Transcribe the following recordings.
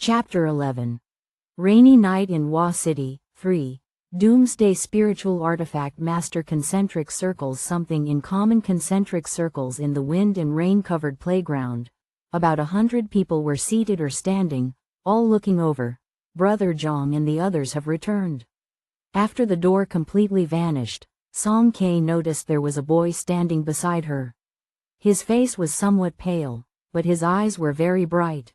Chapter 11. Rainy Night in Wa City, 3. Doomsday Spiritual Artifact Master. Concentric circles. Something in common. Concentric circles in the wind and rain-covered playground. About 100 people were seated or standing, all looking over. Brother Zhang and the others have returned. After the door completely vanished, Song Kei noticed there was a boy standing beside her. His face was somewhat pale, but his eyes were very bright.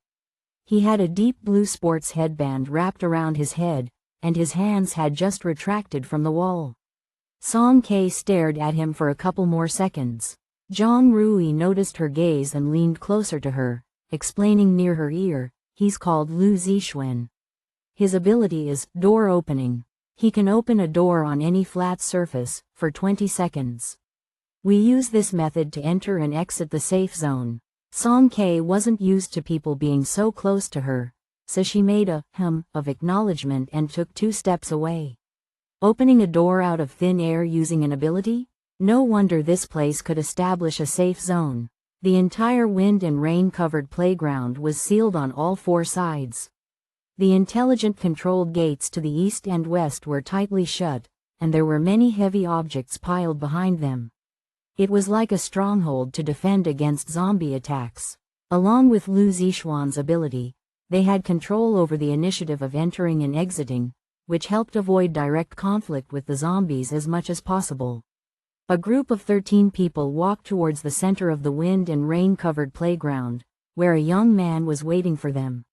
He had a deep blue sports headband wrapped around his head, and his hands had just retracted from the wall. Song Kei stared at him for a couple more seconds. Zhang Rui noticed her gaze and leaned closer to her, explaining near her ear, "He's called Lu Zixuan. His ability is door opening. He can open a door on any flat surface, for 20 seconds. We use this method to enter and exit the safe zone." Song Kei wasn't used to people being so close to her, so she made a of acknowledgement and took 2 steps away. Opening a door out of thin air using an ability? No wonder this place could establish a safe zone. The entire wind and rain-covered playground was sealed on all 4 sides. The intelligent-controlled gates to the east and west were tightly shut, and there were many heavy objects piled behind them. It was like a stronghold to defend against zombie attacks. Along with Lu Zixuan's ability, they had control over the initiative of entering and exiting, which helped avoid direct conflict with the zombies as much as possible. A group of 13 people walked towards the center of the wind and rain-covered playground, where a young man was waiting for them.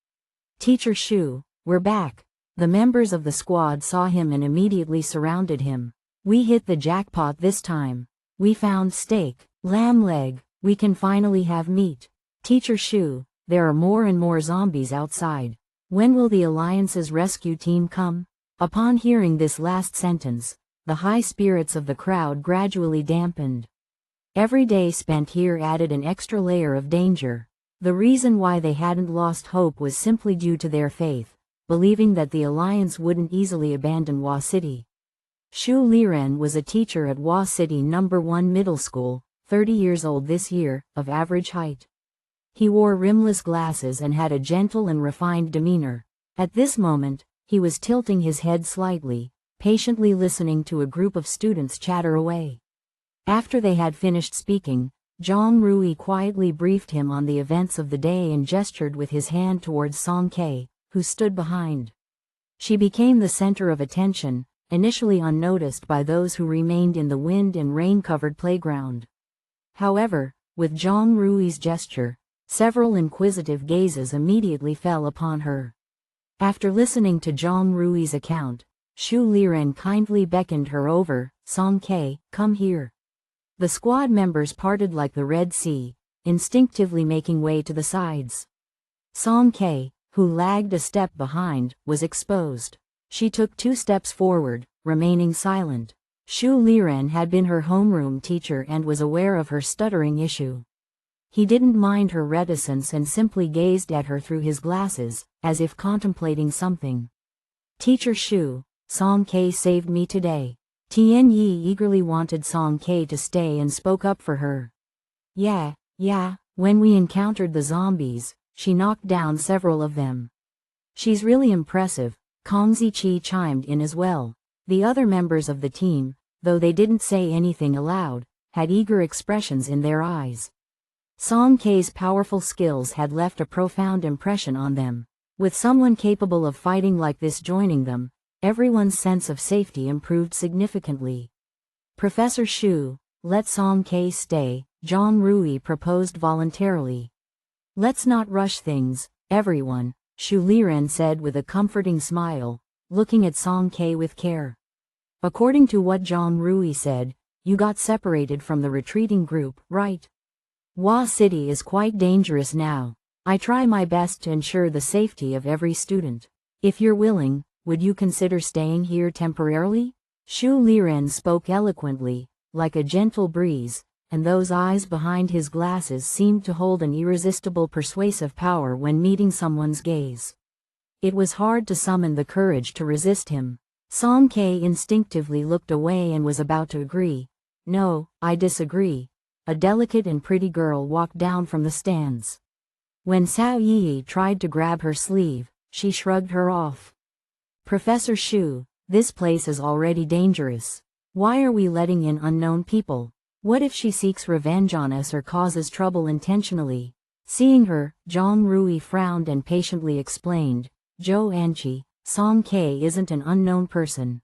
"Teacher Shu, we're back." The members of the squad saw him and immediately surrounded him. "We hit the jackpot this time. We found steak, lamb leg, we can finally have meat. Teacher Shu, there are more and more zombies outside. When will the Alliance's rescue team come?" Upon hearing this last sentence, the high spirits of the crowd gradually dampened. Every day spent here added an extra layer of danger. The reason why they hadn't lost hope was simply due to their faith, believing that the Alliance wouldn't easily abandon Wa City. Shu Liren was a teacher at Wa City No. 1 Middle School, 30 years old this year, of average height. He wore rimless glasses and had a gentle and refined demeanor. At this moment, he was tilting his head slightly, patiently listening to a group of students chatter away. After they had finished speaking, Zhang Rui quietly briefed him on the events of the day and gestured with his hand towards Song Kei, who stood behind. She became the center of attention, initially unnoticed by those who remained in the wind and rain-covered playground. However, with Zhang Rui's gesture, several inquisitive gazes immediately fell upon her. After listening to Zhang Rui's account, Shu Liren kindly beckoned her over. "Song Kei, come here." The squad members parted like the Red Sea, instinctively making way to the sides. Song Kei, who lagged a step behind, was exposed. She took 2 steps forward, remaining silent. Shu Liren had been her homeroom teacher and was aware of her stuttering issue. He didn't mind her reticence and simply gazed at her through his glasses, as if contemplating something. "Teacher Shu, Song Kei saved me today." Tian Yi eagerly wanted Song Kei to stay and spoke up for her. Yeah, when we encountered the zombies, she knocked down several of them. She's really impressive." Kong Ziqi chimed in as well. The other members of the team, though they didn't say anything aloud, had eager expressions in their eyes. Song Kei's powerful skills had left a profound impression on them. With someone capable of fighting like this joining them, everyone's sense of safety improved significantly. "Professor Shu, let Song Kei stay," Zhang Rui proposed voluntarily. "Let's not rush things, everyone," Shu Liren said with a comforting smile, looking at Song Kei with care. "According to what Zhang Rui said, you got separated from the retreating group, right? Wa City is quite dangerous now. I try my best to ensure the safety of every student. If you're willing, would you consider staying here temporarily?" Shu Liren spoke eloquently, like a gentle breeze, and those eyes behind his glasses seemed to hold an irresistible persuasive power when meeting someone's gaze. It was hard to summon the courage to resist him. Song Kei instinctively looked away and was about to agree. "No, I disagree." A delicate and pretty girl walked down from the stands. When Cao Yi tried to grab her sleeve, she shrugged her off. Professor Shu, this place is already dangerous. Why are we letting in unknown people? What if she seeks revenge on us or causes trouble intentionally? Seeing her, Zhang Rui frowned and patiently explained, Zhou Anqi, Song Ke isn't an unknown person.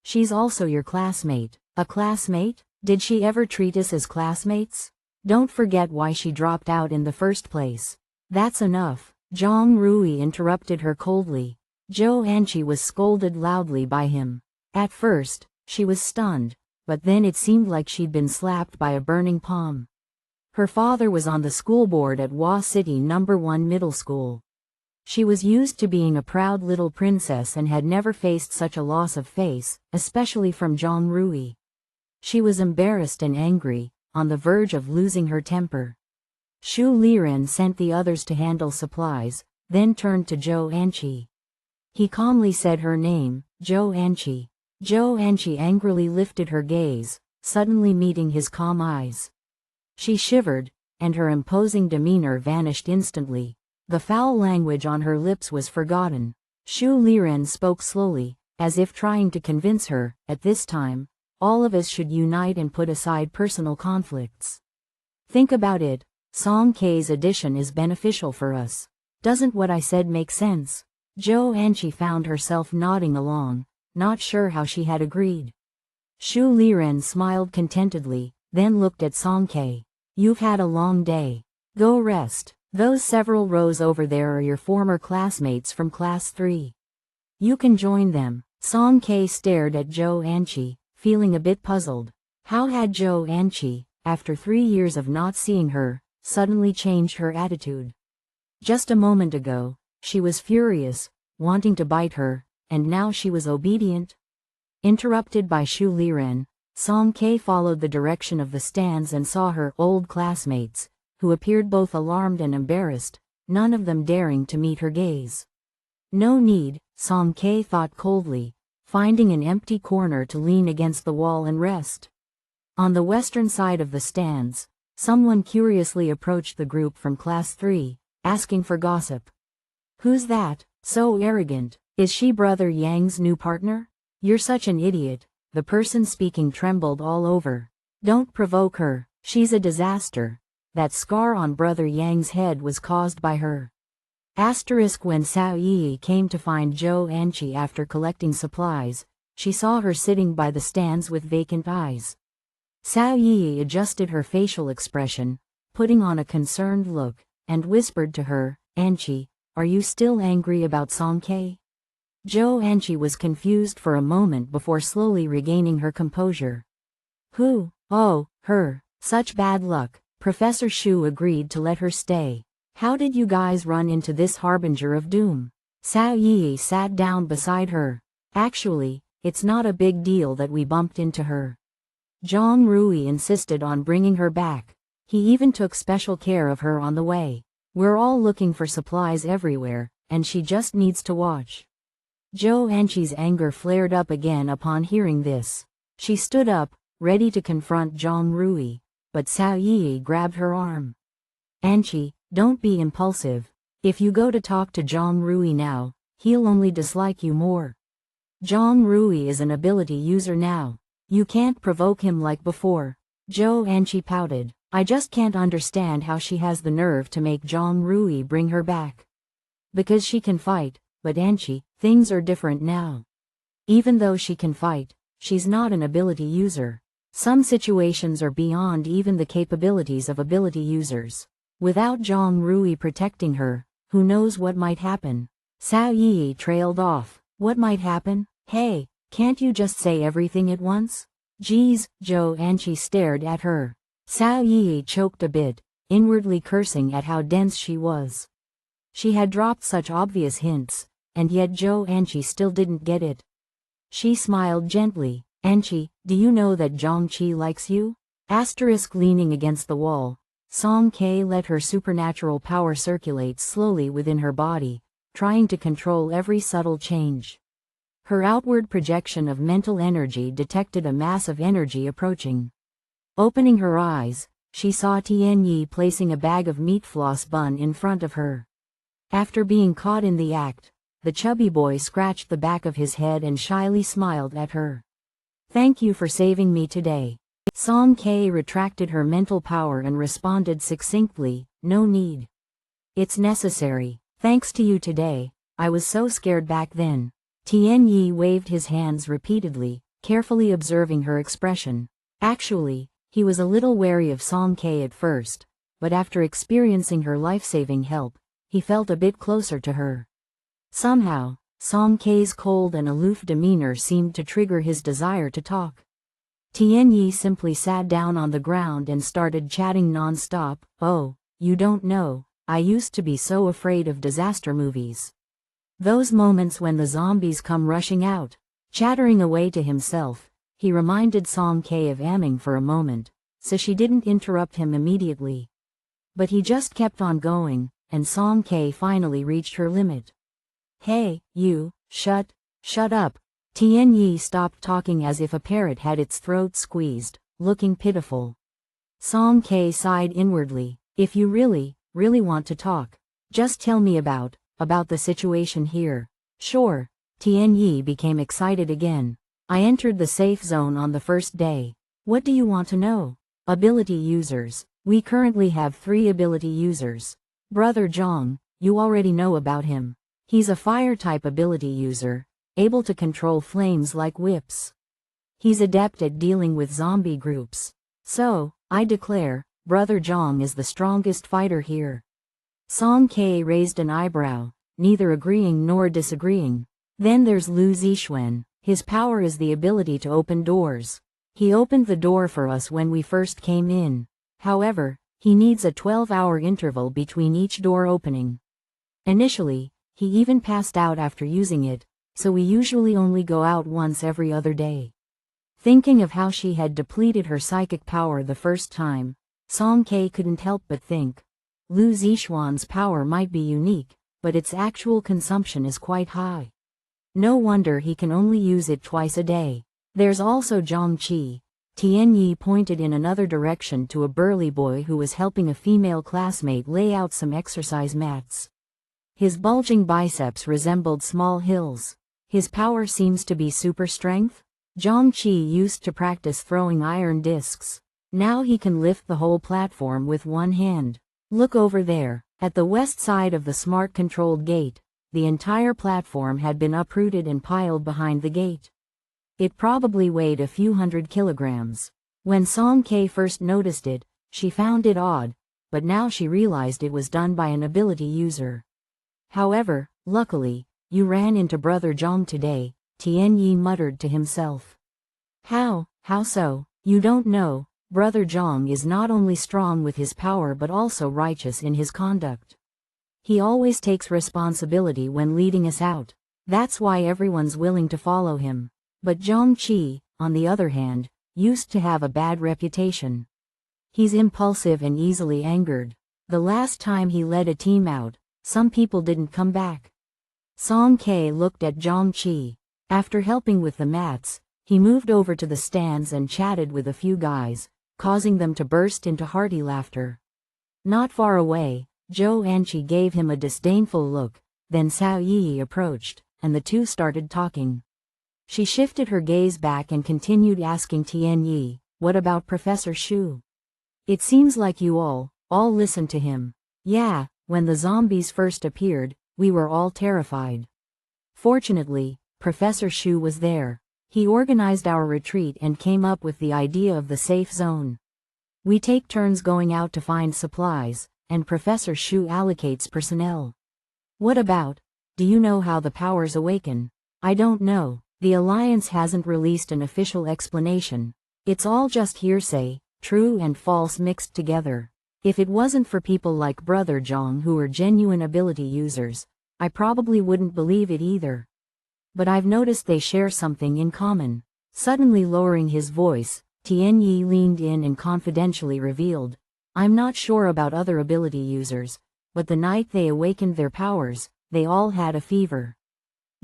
She's also your classmate. A classmate? Did she ever treat us as classmates? Don't forget why she dropped out in the first place. That's enough, Zhang Rui interrupted her coldly. Zhou Anqi was scolded loudly by him. At first, she was stunned, but then it seemed like she'd been slapped by a burning palm. Her father was on the school board at Hua City No. 1 Middle School. She was used to being a proud little princess and had never faced such a loss of face, especially from Zhang Rui. She was embarrassed and angry, on the verge of losing her temper. Shu Liren sent the others to handle supplies, then turned to Zhou Anqi. He calmly said her name, Zhou Anqi. Zhou Anqi angrily lifted her gaze, suddenly meeting his calm eyes. She shivered, and her imposing demeanor vanished instantly. The foul language on her lips was forgotten. Shu Liren spoke slowly, as if trying to convince her, at this time, all of us should unite and put aside personal conflicts. Think about it, Song Ke's addition is beneficial for us. Doesn't what I said make sense? Zhou Anqi found herself nodding along, not sure how she had agreed. Shu Liren smiled contentedly, then looked at Song Ke. You've had a long day. Go rest. Those several rows over there are your former classmates from Class 3. You can join them. Song Ke stared at Zhou Anqi, feeling a bit puzzled. How had Zhou Anqi, after 3 years of not seeing her, suddenly changed her attitude? Just a moment ago, she was furious, wanting to bite her, and now she was obedient? Interrupted by Shu Liren, Song Ke followed the direction of the stands and saw her old classmates, who appeared both alarmed and embarrassed, none of them daring to meet her gaze. No need, Song Ke thought coldly, finding an empty corner to lean against the wall and rest. On the western side of the stands, someone curiously approached the group from Class 3, asking for gossip. Who's that, so arrogant? Is she Brother Yang's new partner? You're such an idiot, the person speaking trembled all over. Don't provoke her, she's a disaster. That scar on Brother Yang's head was caused by her. When Cao Yi came to find Zhou Anqi after collecting supplies, she saw her sitting by the stands with vacant eyes. Cao Yi adjusted her facial expression, putting on a concerned look, and whispered to her, Anqi, are you still angry about Song Ke? Zhou Anqi was confused for a moment before slowly regaining her composure. Who? Oh, her. Such bad luck. Professor Shu agreed to let her stay. How did you guys run into this harbinger of doom? Cao Yi sat down beside her. Actually, it's not a big deal that we bumped into her. Zhang Rui insisted on bringing her back. He even took special care of her on the way. We're all looking for supplies everywhere, and she just needs to watch. Zhou Anqi's anger flared up again upon hearing this. She stood up, ready to confront Zhang Rui, but Cao Yi grabbed her arm. Anqi, don't be impulsive. If you go to talk to Zhang Rui now, he'll only dislike you more. Zhang Rui is an ability user now. You can't provoke him like before. Zhou Anqi pouted. I just can't understand how she has the nerve to make Zhang Rui bring her back. Because she can fight, but Anqi, things are different now. Even though she can fight, she's not an ability user. Some situations are beyond even the capabilities of ability users. Without Zhang Rui protecting her, who knows what might happen? Cao Yi trailed off. What might happen? Hey, can't you just say everything at once? Geez, Zhou Anqi stared at her. Cao Yi choked a bit, inwardly cursing at how dense she was. She had dropped such obvious hints, and yet Zhou Anqi still didn't get it. She smiled gently. Anqi, do you know that Zhang Qi likes you? Leaning against the wall, Song Ke let her supernatural power circulate slowly within her body, trying to control every subtle change. Her outward projection of mental energy detected a mass of energy approaching. Opening her eyes, she saw Tian Yi placing a bag of meat floss bun in front of her. After being caught in the act, The chubby boy scratched the back of his head and shyly smiled at her. "Thank you for saving me today." Song K retracted her mental power and responded succinctly, "No need. It's necessary. Thanks to you today, I was so scared back then." Tian Yi waved his hands repeatedly, carefully observing her expression. Actually, he was a little wary of Song K at first, but after experiencing her life-saving help, he felt a bit closer to her. Somehow, Song K's cold and aloof demeanor seemed to trigger his desire to talk. Tian Yi simply sat down on the ground and started chatting non-stop. "Oh, you don't know, I used to be so afraid of disaster movies. Those moments when the zombies come rushing out." Chattering away to himself, he reminded Song K of aiming for a moment, so she didn't interrupt him immediately. But he just kept on going, and Song K finally reached her limit. "Hey, you, shut up." Tian Yi stopped talking as if a parrot had its throat squeezed, looking pitiful. Song K sighed inwardly. "If you really want to talk, just tell me about the situation here." "Sure." Tian Yi became excited again. "I entered the safe zone on the first day." "What do you want to know?" "Ability users. We currently have 3 ability users. Brother Zhang, you already know about him. He's a fire-type ability user, able to control flames like whips. He's adept at dealing with zombie groups. So, I declare, Brother Zhang is the strongest fighter here." Song K raised an eyebrow, neither agreeing nor disagreeing. "Then there's Lu Zixuan. His power is the ability to open doors. He opened the door for us when we first came in. However, he needs a 12-hour interval between each door opening. Initially, he even passed out after using it, so we usually only go out once every other day." Thinking of how she had depleted her psychic power the first time, Song K couldn't help but think, Lu Zixuan's power might be unique, but its actual consumption is quite high. No wonder he can only use it twice a day. "There's also Zhang Qi." Tian Yi pointed in another direction to a burly boy who was helping a female classmate lay out some exercise mats. His bulging biceps resembled small hills. "His power seems to be super strength?" "Zhang Qi used to practice throwing iron discs. Now he can lift the whole platform with one hand. Look over there." At the west side of the smart-controlled gate, the entire platform had been uprooted and piled behind the gate. It probably weighed a few hundred kilograms. When Song K first noticed it, she found it odd, but now she realized it was done by an ability user. "However, luckily, you ran into Brother Zhang today," Tian Yi muttered to himself. How so?" "You don't know, Brother Zhang is not only strong with his power but also righteous in his conduct. He always takes responsibility when leading us out. That's why everyone's willing to follow him. But Zhang Qi, on the other hand, used to have a bad reputation. He's impulsive and easily angered. The last time he led a team out, some people didn't come back." Song K looked at Zhang Qi. After helping with the mats, he moved over to the stands and chatted with a few guys, causing them to burst into hearty laughter. Not far away, Zhou Anqi gave him a disdainful look, then Cao Yi approached, and the two started talking. She shifted her gaze back and continued asking Tian Yi, "What about Professor Shu? It seems like you all listened to him." "Yeah, when the zombies first appeared, we were all terrified. Fortunately, Professor Shu was there. He organized our retreat and came up with the idea of the safe zone. We take turns going out to find supplies, and Professor Shu allocates personnel." "What about? Do you know how the powers awaken?" "I don't know. The Alliance hasn't released an official explanation. It's all just hearsay, true and false mixed together. If it wasn't for people like Brother Zhang who are genuine ability users, I probably wouldn't believe it either. But I've noticed they share something in common." Suddenly lowering his voice, Tian Yi leaned in and confidentially revealed, "I'm not sure about other ability users, but the night they awakened their powers, they all had a fever.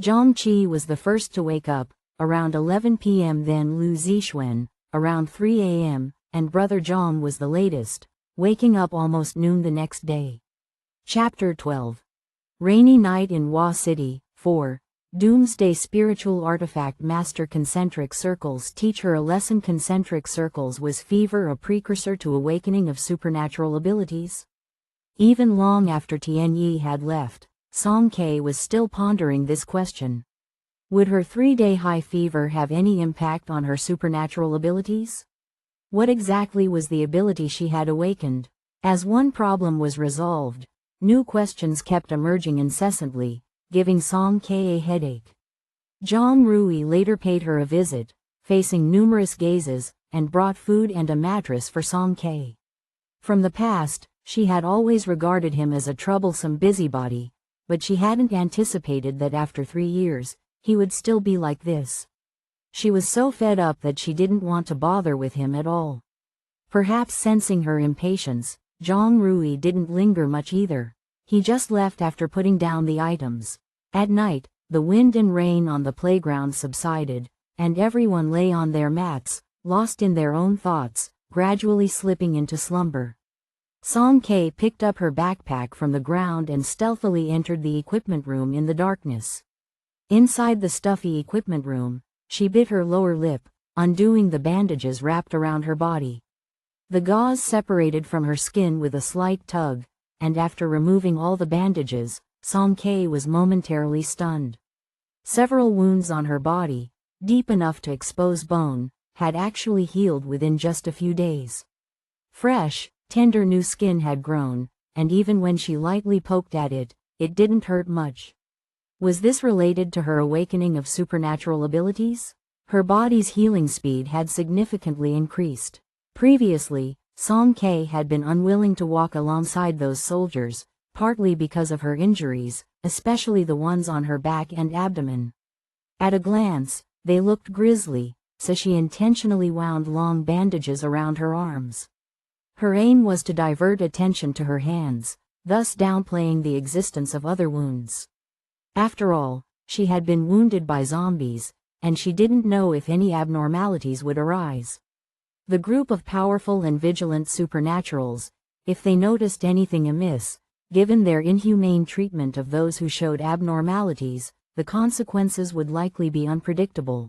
Zhang Qi was the first to wake up, around 11 p.m. then Lu Zixuan, around 3 a.m., and Brother Zhang was the latest, waking up almost noon the next day." Chapter 12. Rainy Night in Hua City, 4. Doomsday Spiritual Artifact Master. Concentric circles teach her a lesson. Concentric circles. Was fever a precursor to awakening of supernatural abilities? Even long after Tianyi had left, Song Ke was still pondering this question. Would her 3-day high fever have any impact on her supernatural abilities? What exactly was the ability she had awakened? As one problem was resolved, new questions kept emerging incessantly, giving Song Ke a headache. Zhang Rui later paid her a visit, facing numerous gazes, and brought food and a mattress for Song Ke. From the past, she had always regarded him as a troublesome busybody, but she hadn't anticipated that after 3 years, he would still be like this. She was so fed up that she didn't want to bother with him at all. Perhaps sensing her impatience, Zhang Rui didn't linger much either. He just left after putting down the items. At night, the wind and rain on the playground subsided, and everyone lay on their mats, lost in their own thoughts, gradually slipping into slumber. Song Ke picked up her backpack from the ground and stealthily entered the equipment room in the darkness. Inside the stuffy equipment room, she bit her lower lip, undoing the bandages wrapped around her body. The gauze separated from her skin with a slight tug, and after removing all the bandages, Song Ke was momentarily stunned. Several wounds on her body, deep enough to expose bone, had actually healed within just a few days. Fresh, tender new skin had grown, and even when she lightly poked at it, it didn't hurt much. Was this related to her awakening of supernatural abilities? Her body's healing speed had significantly increased. Previously, Song Ke had been unwilling to walk alongside those soldiers, partly because of her injuries, especially the ones on her back and abdomen. At a glance, they looked grisly, so she intentionally wound long bandages around her arms. Her aim was to divert attention to her hands, thus downplaying the existence of other wounds. After all, she had been wounded by zombies, and she didn't know if any abnormalities would arise. The group of powerful and vigilant supernaturals, if they noticed anything amiss, given their inhumane treatment of those who showed abnormalities, the consequences would likely be unpredictable.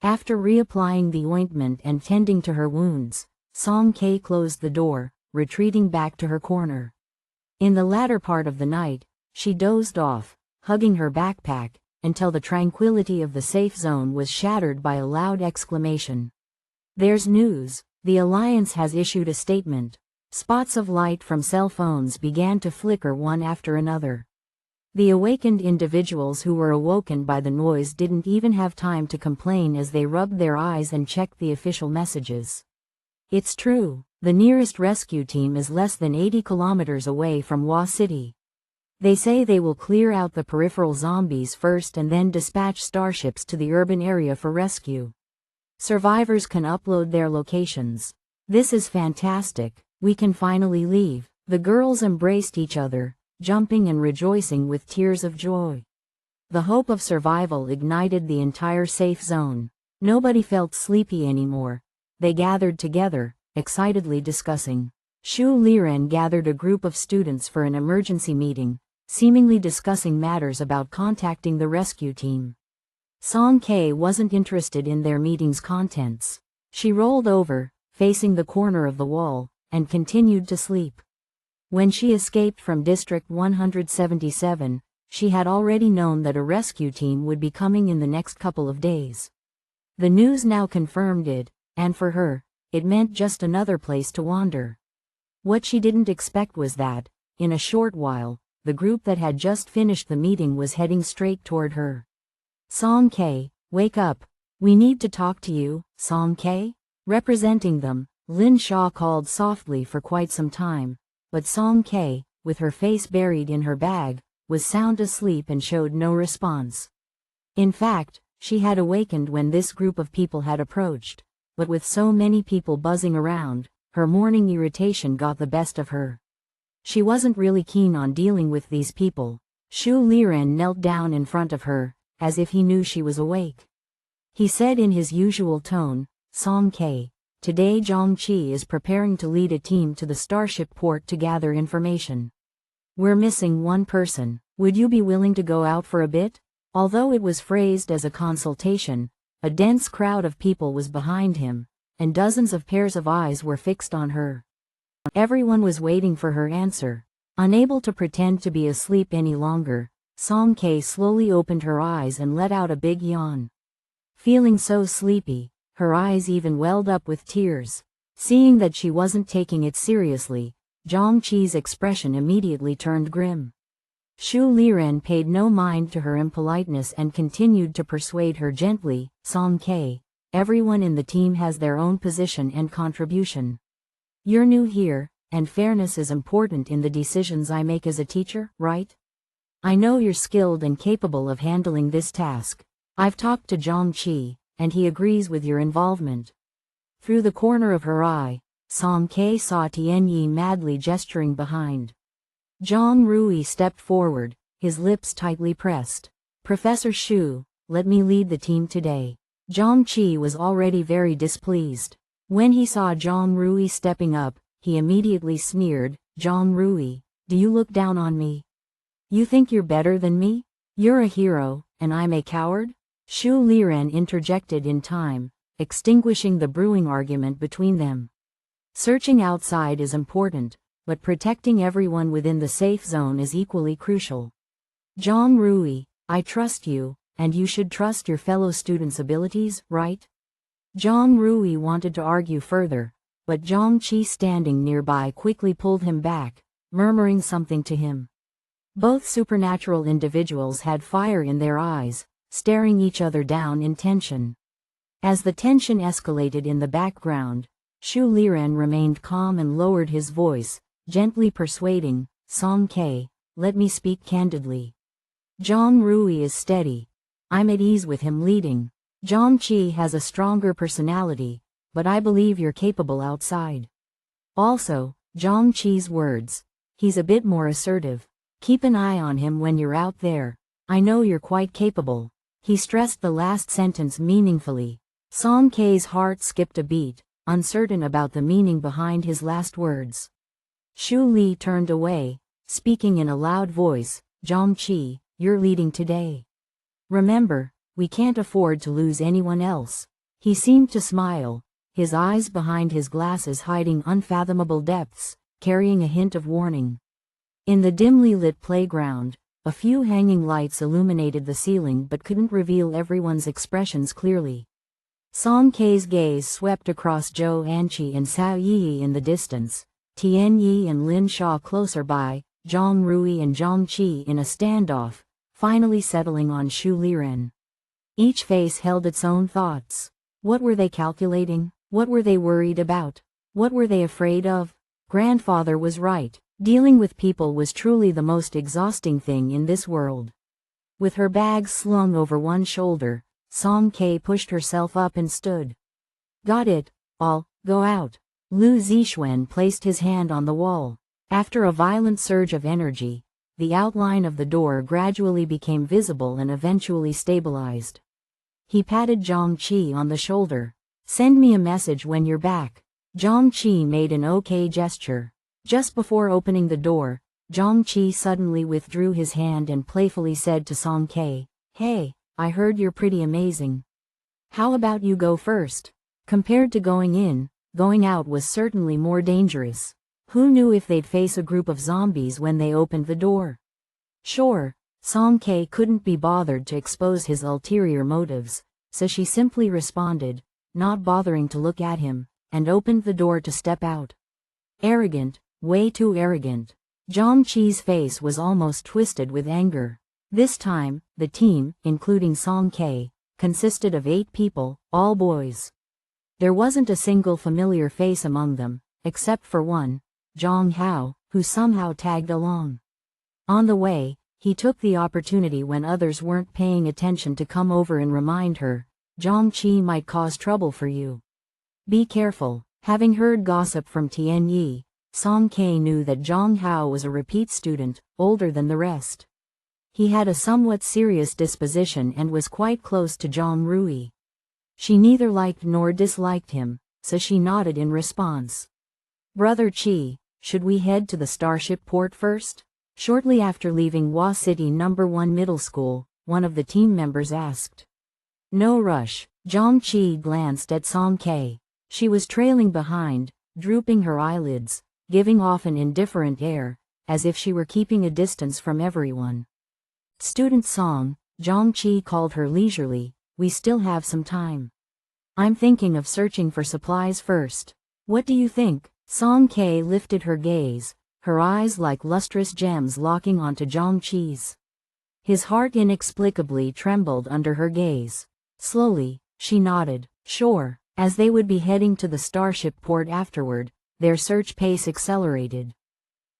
After reapplying the ointment and tending to her wounds, Song Ke closed the door, retreating back to her corner. In the latter part of the night, she dozed off, hugging her backpack, until the tranquility of the safe zone was shattered by a loud exclamation. There's news. The Alliance has issued a statement. Spots of light from cell phones began to flicker one after another. The awakened individuals who were awoken by the noise didn't even have time to complain as they rubbed their eyes and checked the official messages. It's true, the nearest rescue team is less than 80 kilometers away from Hua City. They say they will clear out the peripheral zombies first and then dispatch starships to the urban area for rescue. Survivors can upload their locations. This is fantastic, we can finally leave. The girls embraced each other, jumping and rejoicing with tears of joy. The hope of survival ignited the entire safe zone. Nobody felt sleepy anymore. They gathered together, excitedly discussing. Shu Liren gathered a group of students for an emergency meeting, seemingly discussing matters about contacting the rescue team. Song Ke wasn't interested in their meeting's contents. She rolled over, facing the corner of the wall, and continued to sleep. When she escaped from District 177, she had already known that a rescue team would be coming in the next couple of days. The news now confirmed it, and for her, it meant just another place to wander. What she didn't expect was that, in a short while, the group that had just finished the meeting was heading straight toward her. Song Ke, wake up. We need to talk to you, Song Ke? Representing them, Lin Sha called softly for quite some time, but Song Ke, with her face buried in her bag, was sound asleep and showed no response. In fact, she had awakened when this group of people had approached, but with so many people buzzing around, her morning irritation got the best of her. She wasn't really keen on dealing with these people. Shu Liren knelt down in front of her, as if he knew she was awake. He said in his usual tone, Song Ke, today Zhongqi is preparing to lead a team to the Starship port to gather information. We're missing one person. Would you be willing to go out for a bit? Although it was phrased as a consultation, a dense crowd of people was behind him, and dozens of pairs of eyes were fixed on her. Everyone was waiting for her answer. Unable to pretend to be asleep any longer, Song Kei slowly opened her eyes and let out a big yawn. Feeling so sleepy, her eyes even welled up with tears. Seeing that she wasn't taking it seriously, Zhang Qi's expression immediately turned grim. Xu Liren paid no mind to her impoliteness and continued to persuade her gently, Song Kei, everyone in the team has their own position and contribution. You're new here, and fairness is important in the decisions I make as a teacher, right? I know you're skilled and capable of handling this task. I've talked to Zhang Qi, and he agrees with your involvement. Through the corner of her eye, Song Kei saw Tianyi madly gesturing behind. Zhang Rui stepped forward, his lips tightly pressed. Professor Xu, let me lead the team today. Zhang Qi was already very displeased. When he saw Zhang Rui stepping up, he immediately sneered, Zhang Rui, do you look down on me? You think you're better than me? You're a hero, and I'm a coward? Xu Liren interjected in time, extinguishing the brewing argument between them. Searching outside is important, but protecting everyone within the safe zone is equally crucial. Zhang Rui, I trust you, and you should trust your fellow students' abilities, right? Zhang Rui wanted to argue further, but Zhang Qi standing nearby quickly pulled him back, murmuring something to him. Both supernatural individuals had fire in their eyes, staring each other down in tension. As the tension escalated in the background, Xu Liren remained calm and lowered his voice, gently persuading, Song Kei, let me speak candidly. Zhang Rui is steady. I'm at ease with him leading. Zhang Qi has a stronger personality, but I believe you're capable outside. Also, Zhang Qi's words. He's a bit more assertive. Keep an eye on him when you're out there. I know you're quite capable. He stressed the last sentence meaningfully. Song Kei's heart skipped a beat, uncertain about the meaning behind his last words. Xu Li turned away, speaking in a loud voice, Zhang Qi, you're leading today. Remember, we can't afford to lose anyone else. He seemed to smile, his eyes behind his glasses hiding unfathomable depths, carrying a hint of warning. In the dimly lit playground, a few hanging lights illuminated the ceiling but couldn't reveal everyone's expressions clearly. Song Kei's gaze swept across Zhou Anqi and Cao Yi in the distance, Tian Yi and Lin Sha closer by, Zhang Rui and Zhang Qi in a standoff, finally settling on Xu Liren. Each face held its own thoughts. What were they calculating? What were they worried about? What were they afraid of? Grandfather was right. Dealing with people was truly the most exhausting thing in this world. With her bag slung over one shoulder, Song Kei pushed herself up and stood. Got it, all, go out. Lu Zixuan placed his hand on the wall. After a violent surge of energy, the outline of the door gradually became visible and eventually stabilized. He patted Zhang Qi on the shoulder. Send me a message when you're back. Zhang Qi made an okay gesture. Just before opening the door, Zhang Qi suddenly withdrew his hand and playfully said to Song Kei, Hey, I heard you're pretty amazing. How about you go first? Compared to going in, going out was certainly more dangerous. Who knew if they'd face a group of zombies when they opened the door? Sure, Song Kei couldn't be bothered to expose his ulterior motives, so she simply responded, not bothering to look at him, and opened the door to step out. Arrogant. Way too arrogant. Zhang Qi's face was almost twisted with anger. This time, the team, including Song Kei, consisted of 8 people, all boys. There wasn't a single familiar face among them, except for one, Zhang Hao, who somehow tagged along. On the way, he took the opportunity when others weren't paying attention to come over and remind her, Zhang Qi might cause trouble for you. Be careful. Having heard gossip from Tian Yi, Song Kei knew that Zhang Hao was a repeat student, older than the rest. He had a somewhat serious disposition and was quite close to Zhang Rui. She neither liked nor disliked him, so she nodded in response. Brother Qi, should we head to the Starship port first? Shortly after leaving Hua City No. 1 Middle School, one of the team members asked. No rush. Zhang Qi glanced at Song Ke. She was trailing behind, drooping her eyelids, giving off an indifferent air, as if she were keeping a distance from everyone. Student Song, Zhang Qi called her leisurely, we still have some time. I'm thinking of searching for supplies first. What do you think? Song Ke lifted her gaze, her eyes like lustrous gems locking onto Zhang Qi's. His heart inexplicably trembled under her gaze. Slowly, she nodded. Sure. As they would be heading to the starship port afterward, their search pace accelerated.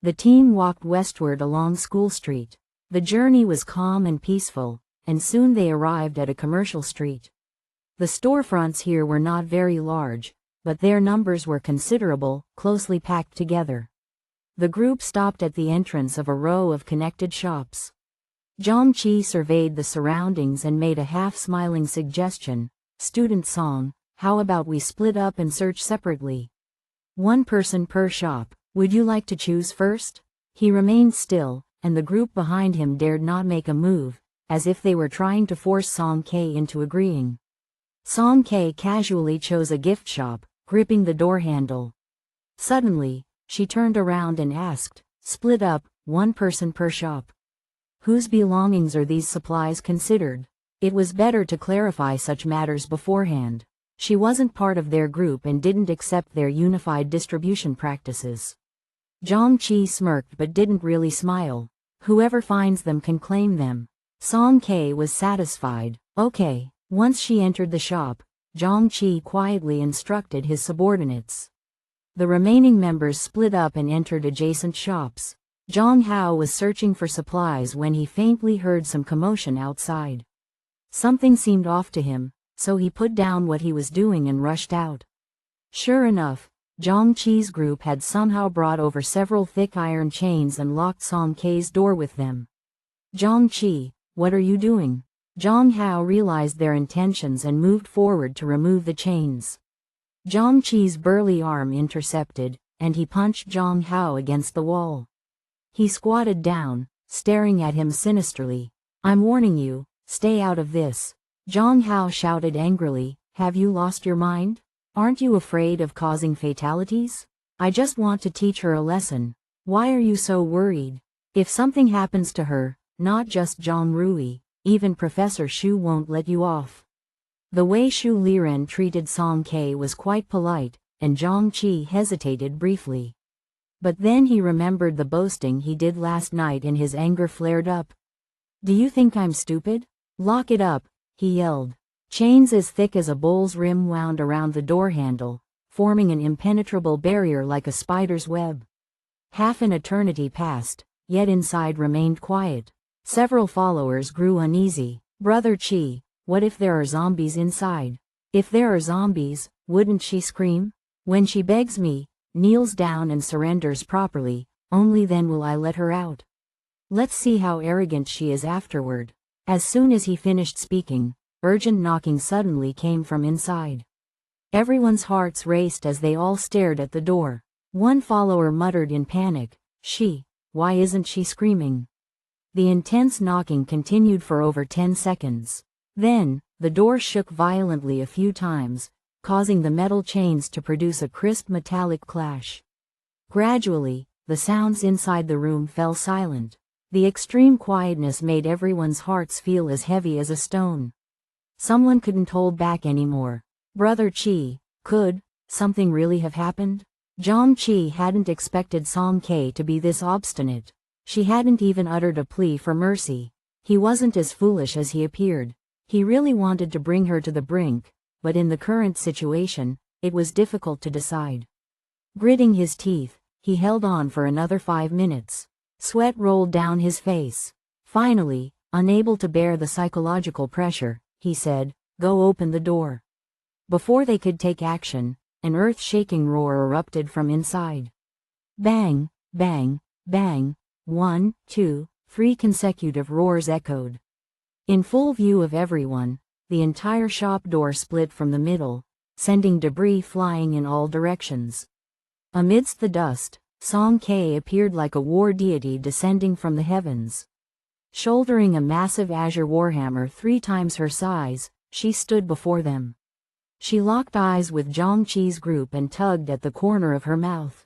The team walked westward along School Street. The journey was calm and peaceful, and soon they arrived at a commercial street. The storefronts here were not very large, but their numbers were considerable, closely packed together. The group stopped at the entrance of a row of connected shops. Zhang Qi surveyed the surroundings and made a half-smiling suggestion. Student Song, how about we split up and search separately? One person per shop. Would you like to choose first? He remained still, and the group behind him dared not make a move, as if they were trying to force Song Ke into agreeing. Song Ke casually chose a gift shop, gripping the door handle. Suddenly, she turned around and asked, split up, one person per shop. Whose belongings are these supplies considered? It was better to clarify such matters beforehand. She wasn't part of their group and didn't accept their unified distribution practices. Zhang Qi smirked but didn't really smile. Whoever finds them can claim them. Song Ke was satisfied. Okay. Once she entered the shop, Zhang Qi quietly instructed his subordinates. The remaining members split up and entered adjacent shops. Zhang Hao was searching for supplies when he faintly heard some commotion outside. Something seemed off to him, so he put down what he was doing and rushed out. Sure enough, Zhang Qi's group had somehow brought over several thick iron chains and locked Song Ke's door with them. Zhang Qi, what are you doing? Zhang Hao realized their intentions and moved forward to remove the chains. Zhang Qi's burly arm intercepted, and he punched Zhang Hao against the wall. He squatted down, staring at him sinisterly. I'm warning you, stay out of this. Zhang Hao shouted angrily, have you lost your mind? Aren't you afraid of causing fatalities? I just want to teach her a lesson. Why are you so worried? If something happens to her, not just Zhang Rui, even Professor Shu won't let you off. The way Shu Liren treated Song Ke was quite polite, and Zhang Qi hesitated briefly. But then he remembered the boasting he did last night and his anger flared up. Do you think I'm stupid? Lock it up, he yelled. Chains as thick as a bowl's rim wound around the door handle, forming an impenetrable barrier like a spider's web. Half an eternity passed, yet inside remained quiet. Several followers grew uneasy. Brother Qi, what if there are zombies inside? If there are zombies, wouldn't she scream? When she begs me, kneels down and surrenders properly, only then will I let her out. Let's see how arrogant she is afterward. As soon as he finished speaking, urgent knocking suddenly came from inside. Everyone's hearts raced as they all stared at the door. One follower muttered in panic, why isn't she screaming? The intense knocking continued for over 10 seconds. Then, the door shook violently a few times, causing the metal chains to produce a crisp metallic clash. Gradually, the sounds inside the room fell silent. The extreme quietness made everyone's hearts feel as heavy as a stone. Someone couldn't hold back anymore. Brother Qi, could something really have happened? Zhang Qi hadn't expected Song Ke to be this obstinate. She hadn't even uttered a plea for mercy. He wasn't as foolish as he appeared. He really wanted to bring her to the brink, but in the current situation, it was difficult to decide. Gritting his teeth, he held on for another 5 minutes. Sweat rolled down his face. Finally, unable to bear the psychological pressure, he said, "Go open the door." Before they could take action, an earth-shaking roar erupted from inside. Bang, bang, bang. 1, 2, 3 consecutive roars echoed. In full view of everyone, the entire shop door split from the middle, sending debris flying in all directions. Amidst the dust, Song Ke appeared like a war deity descending from the heavens. Shouldering a massive azure warhammer 3 times her size, she stood before them. She locked eyes with Zhang Qi's group and tugged at the corner of her mouth.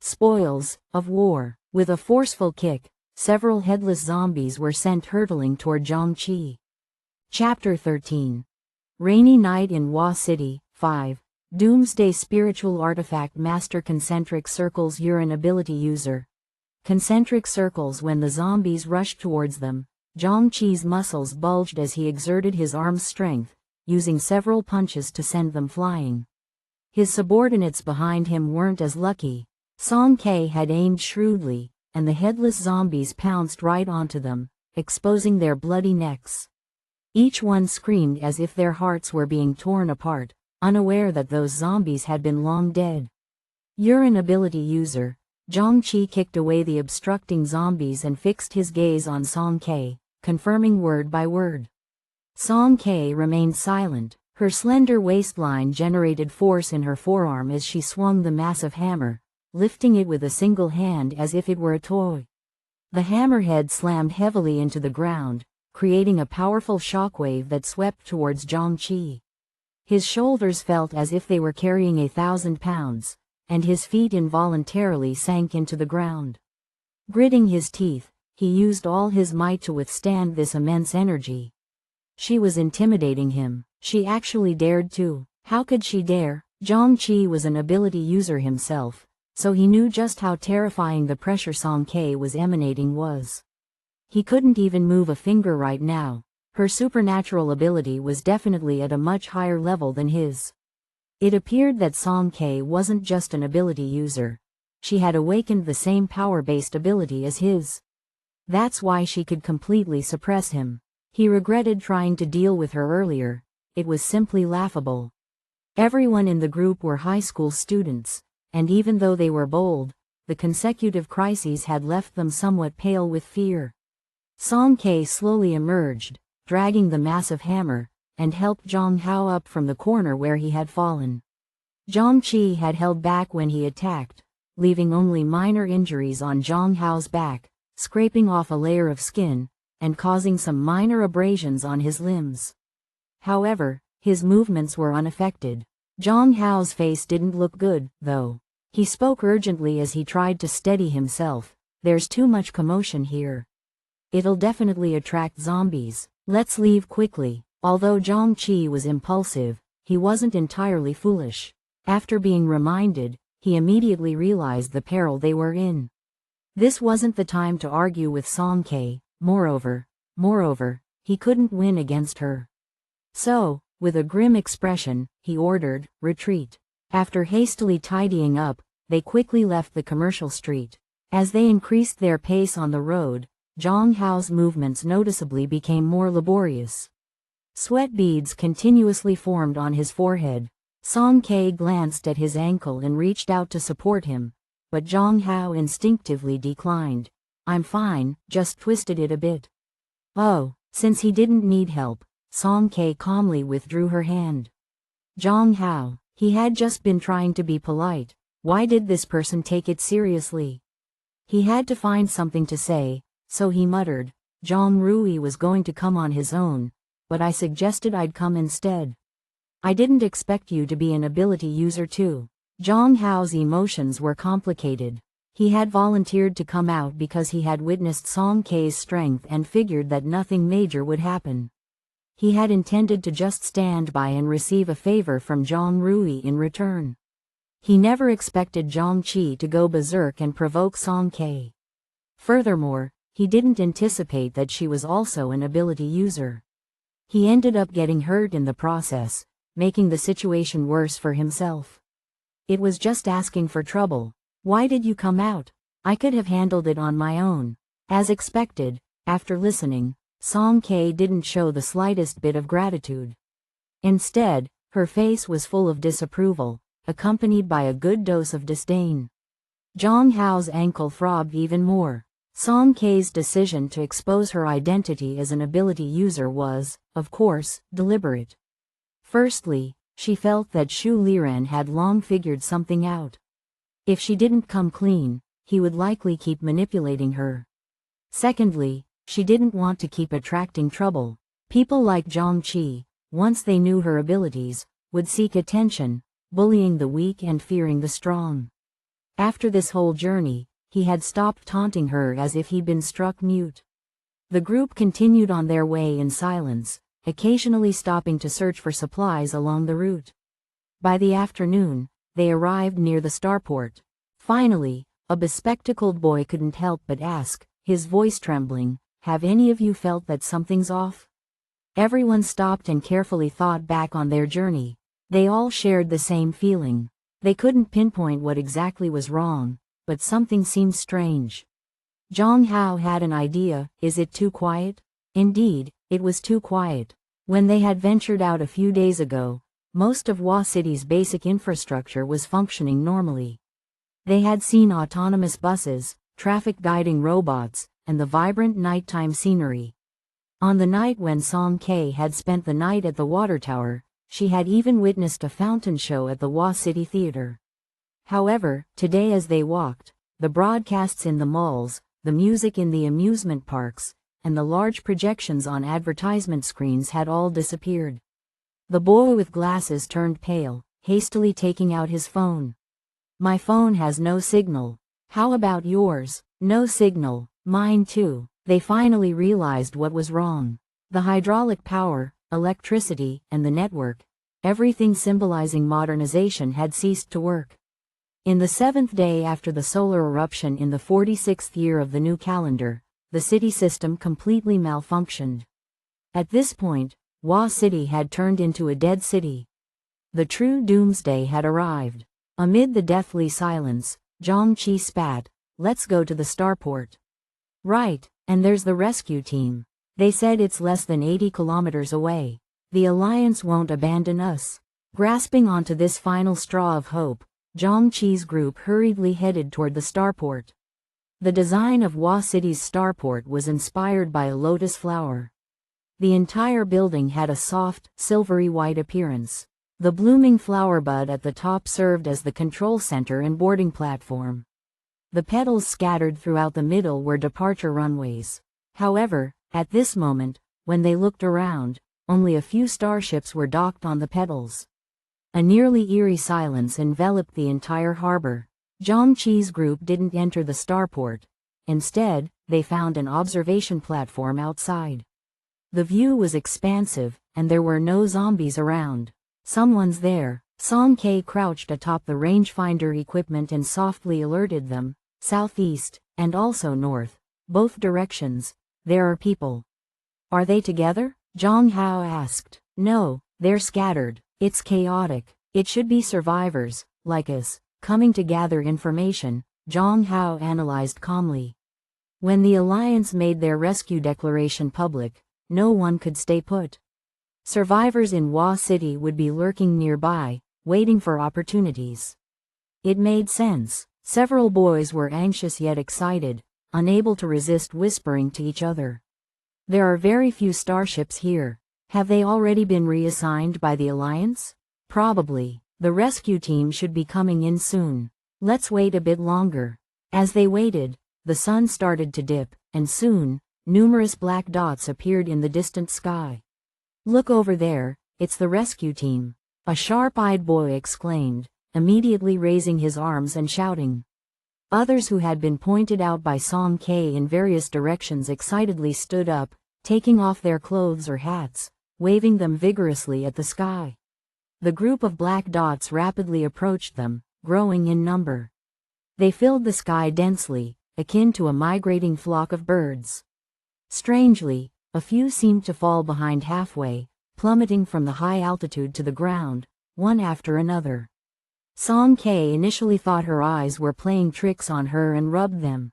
Spoils of war. With a forceful kick, several headless zombies were sent hurtling toward Zhang Qi. Chapter 13. Rainy Night in Wa City, 5. Doomsday Spiritual Artifact Master. Concentric Circles. You're an ability user. Concentric circles. When the zombies rushed towards them, Zhang Qi's muscles bulged as he exerted his arm's strength, using several punches to send them flying. His subordinates behind him weren't as lucky. Song Ke had aimed shrewdly, and the headless zombies pounced right onto them, exposing their bloody necks. Each one screamed as if their hearts were being torn apart, unaware that those zombies had been long dead. You're an ability user. Zhang Qi kicked away the obstructing zombies and fixed his gaze on Song Ke, confirming word by word. Song Ke remained silent. Her slender waistline generated force in her forearm as she swung the massive hammer, lifting it with a single hand as if it were a toy. The hammerhead slammed heavily into the ground, creating a powerful shockwave that swept towards Zhang Qi. His shoulders felt as if they were carrying 1,000 pounds, and his feet involuntarily sank into the ground. Gritting his teeth, he used all his might to withstand this immense energy. She was intimidating him. She actually dared to. How could she dare? Zhang Qi was an ability user himself, so he knew just how terrifying the pressure Song Ke was emanating was. He couldn't even move a finger right now. Her supernatural ability was definitely at a much higher level than his. It appeared that Song Ke wasn't just an ability user. She had awakened the same power-based ability as his. That's why she could completely suppress him. He regretted trying to deal with her earlier. It was simply laughable. Everyone in the group were high school students, and even though they were bold, the consecutive crises had left them somewhat pale with fear. Song Ke slowly emerged, dragging the massive hammer, and helped Zhang Hao up from the corner where he had fallen. Zhang Qi had held back when he attacked, leaving only minor injuries on Zhang Hao's back, scraping off a layer of skin, and causing some minor abrasions on his limbs. However, his movements were unaffected. Zhang Hao's face didn't look good, though. He spoke urgently as he tried to steady himself. There's too much commotion here. It'll definitely attract zombies. Let's leave quickly. Although Zhang Qi was impulsive, he wasn't entirely foolish. After being reminded, he immediately realized the peril they were in. This wasn't the time to argue with Song Ke. Moreover, he couldn't win against her. So, with a grim expression, he ordered, "Retreat." After hastily tidying up, they quickly left the commercial street. As they increased their pace on the road, Zhang Hao's movements noticeably became more laborious. Sweat beads continuously formed on his forehead. Song Ke glanced at his ankle and reached out to support him, but Zhang Hao instinctively declined. "I'm fine, just twisted it a bit." Oh, since he didn't need help, Song Ke calmly withdrew her hand. Zhang Hao, he had just been trying to be polite. Why did this person take it seriously? He had to find something to say, so he muttered, "Zhang Rui was going to come on his own, but I suggested I'd come instead. I didn't expect you to be an ability user too." Zhang Hao's emotions were complicated. He had volunteered to come out because he had witnessed Song Ke's strength and figured that nothing major would happen. He had intended to just stand by and receive a favor from Zhang Rui in return. He never expected Zhang Qi to go berserk and provoke Song Ke. Furthermore, he didn't anticipate that she was also an ability user. He ended up getting hurt in the process, making the situation worse for himself. It was just asking for trouble. "Why did you come out? I could have handled it on my own." As expected, after listening, Song Ke didn't show the slightest bit of gratitude. Instead, her face was full of disapproval, accompanied by a good dose of disdain. Zhang Hao's ankle throbbed even more. Song Ke's decision to expose her identity as an ability user was, of course, deliberate. Firstly, she felt that Shu Liren had long figured something out. If she didn't come clean, he would likely keep manipulating her. Secondly, She didn't want to keep attracting trouble. People like Zhang Qi, once they knew her abilities, would seek attention, bullying the weak and fearing the strong. After this whole journey, he had stopped taunting her as if he'd been struck mute. The group continued on their way in silence, occasionally stopping to search for supplies along the route. By the afternoon, they arrived near the starport. Finally, a bespectacled boy couldn't help but ask, his voice trembling, "Have any of you felt that something's off?" Everyone stopped and carefully thought back on their journey. They all shared the same feeling. They couldn't pinpoint what exactly was wrong, but something seemed strange. Zhang Hao had an idea. Is it too quiet? Indeed, it was too quiet. When they had ventured out a few days ago, most of Hua City's basic infrastructure was functioning normally. They had seen autonomous buses, traffic guiding robots, and the vibrant nighttime scenery. On the night when Song Ke had spent the night at the water tower, she had even witnessed a fountain show at the Hua City Theater. However, today as they walked, the broadcasts in the malls, the music in the amusement parks, and the large projections on advertisement screens had all disappeared. The boy with glasses turned pale, hastily taking out his phone. "My phone has no signal. How about yours?" "No signal. Mine too." They finally realized what was wrong. The hydraulic power, electricity, and the network, everything symbolizing modernization, had ceased to work. In the 7th day after the solar eruption in the 46th year of the new calendar, the city system completely malfunctioned. At this point, Hua City had turned into a dead city. The true doomsday had arrived. Amid the deathly silence, Zhang Qi spat, "Let's go to the starport." "Right, and there's the rescue team. They said it's less than 80 kilometers away. The Alliance won't abandon us." Grasping onto this final straw of hope, Zhang Qi's group hurriedly headed toward the starport. The design of Hua City's starport was inspired by a lotus flower. The entire building had a soft, silvery white appearance. The blooming flower bud at the top served as the control center and boarding platform. The petals scattered throughout the middle were departure runways. However, at this moment, when they looked around, only a few starships were docked on the petals. A nearly eerie silence enveloped the entire harbor. Zhang Qi's group didn't enter the starport. Instead, they found an observation platform outside. The view was expansive, and there were no zombies around. "Someone's there." Song Ke crouched atop the rangefinder equipment and softly alerted them. "Southeast, and also north, both directions, there are people." "Are they together?" Zhang Hao asked. "No, they're scattered. It's chaotic. It should be survivors, like us, coming to gather information," Zhang Hao analyzed calmly. When the Alliance made their rescue declaration public, no one could stay put. Survivors in Hua City would be lurking nearby, waiting for opportunities. It made sense. Several boys were anxious yet excited, unable to resist whispering to each other. "There are very few starships here. Have they already been reassigned by the Alliance?" "Probably. The rescue team should be coming in soon. Let's wait a bit longer." As they waited, the sun started to dip, and soon, numerous black dots appeared in the distant sky. "Look over there, it's the rescue team," a sharp-eyed boy exclaimed, immediately raising his arms and shouting. Others who had been pointed out by Song Ke in various directions excitedly stood up, taking off their clothes or hats, waving them vigorously at the sky. The group of black dots rapidly approached them, growing in number. They filled the sky densely, akin to a migrating flock of birds. Strangely, a few seemed to fall behind halfway, plummeting from the high altitude to the ground, one after another. Song Ke initially thought her eyes were playing tricks on her and rubbed them.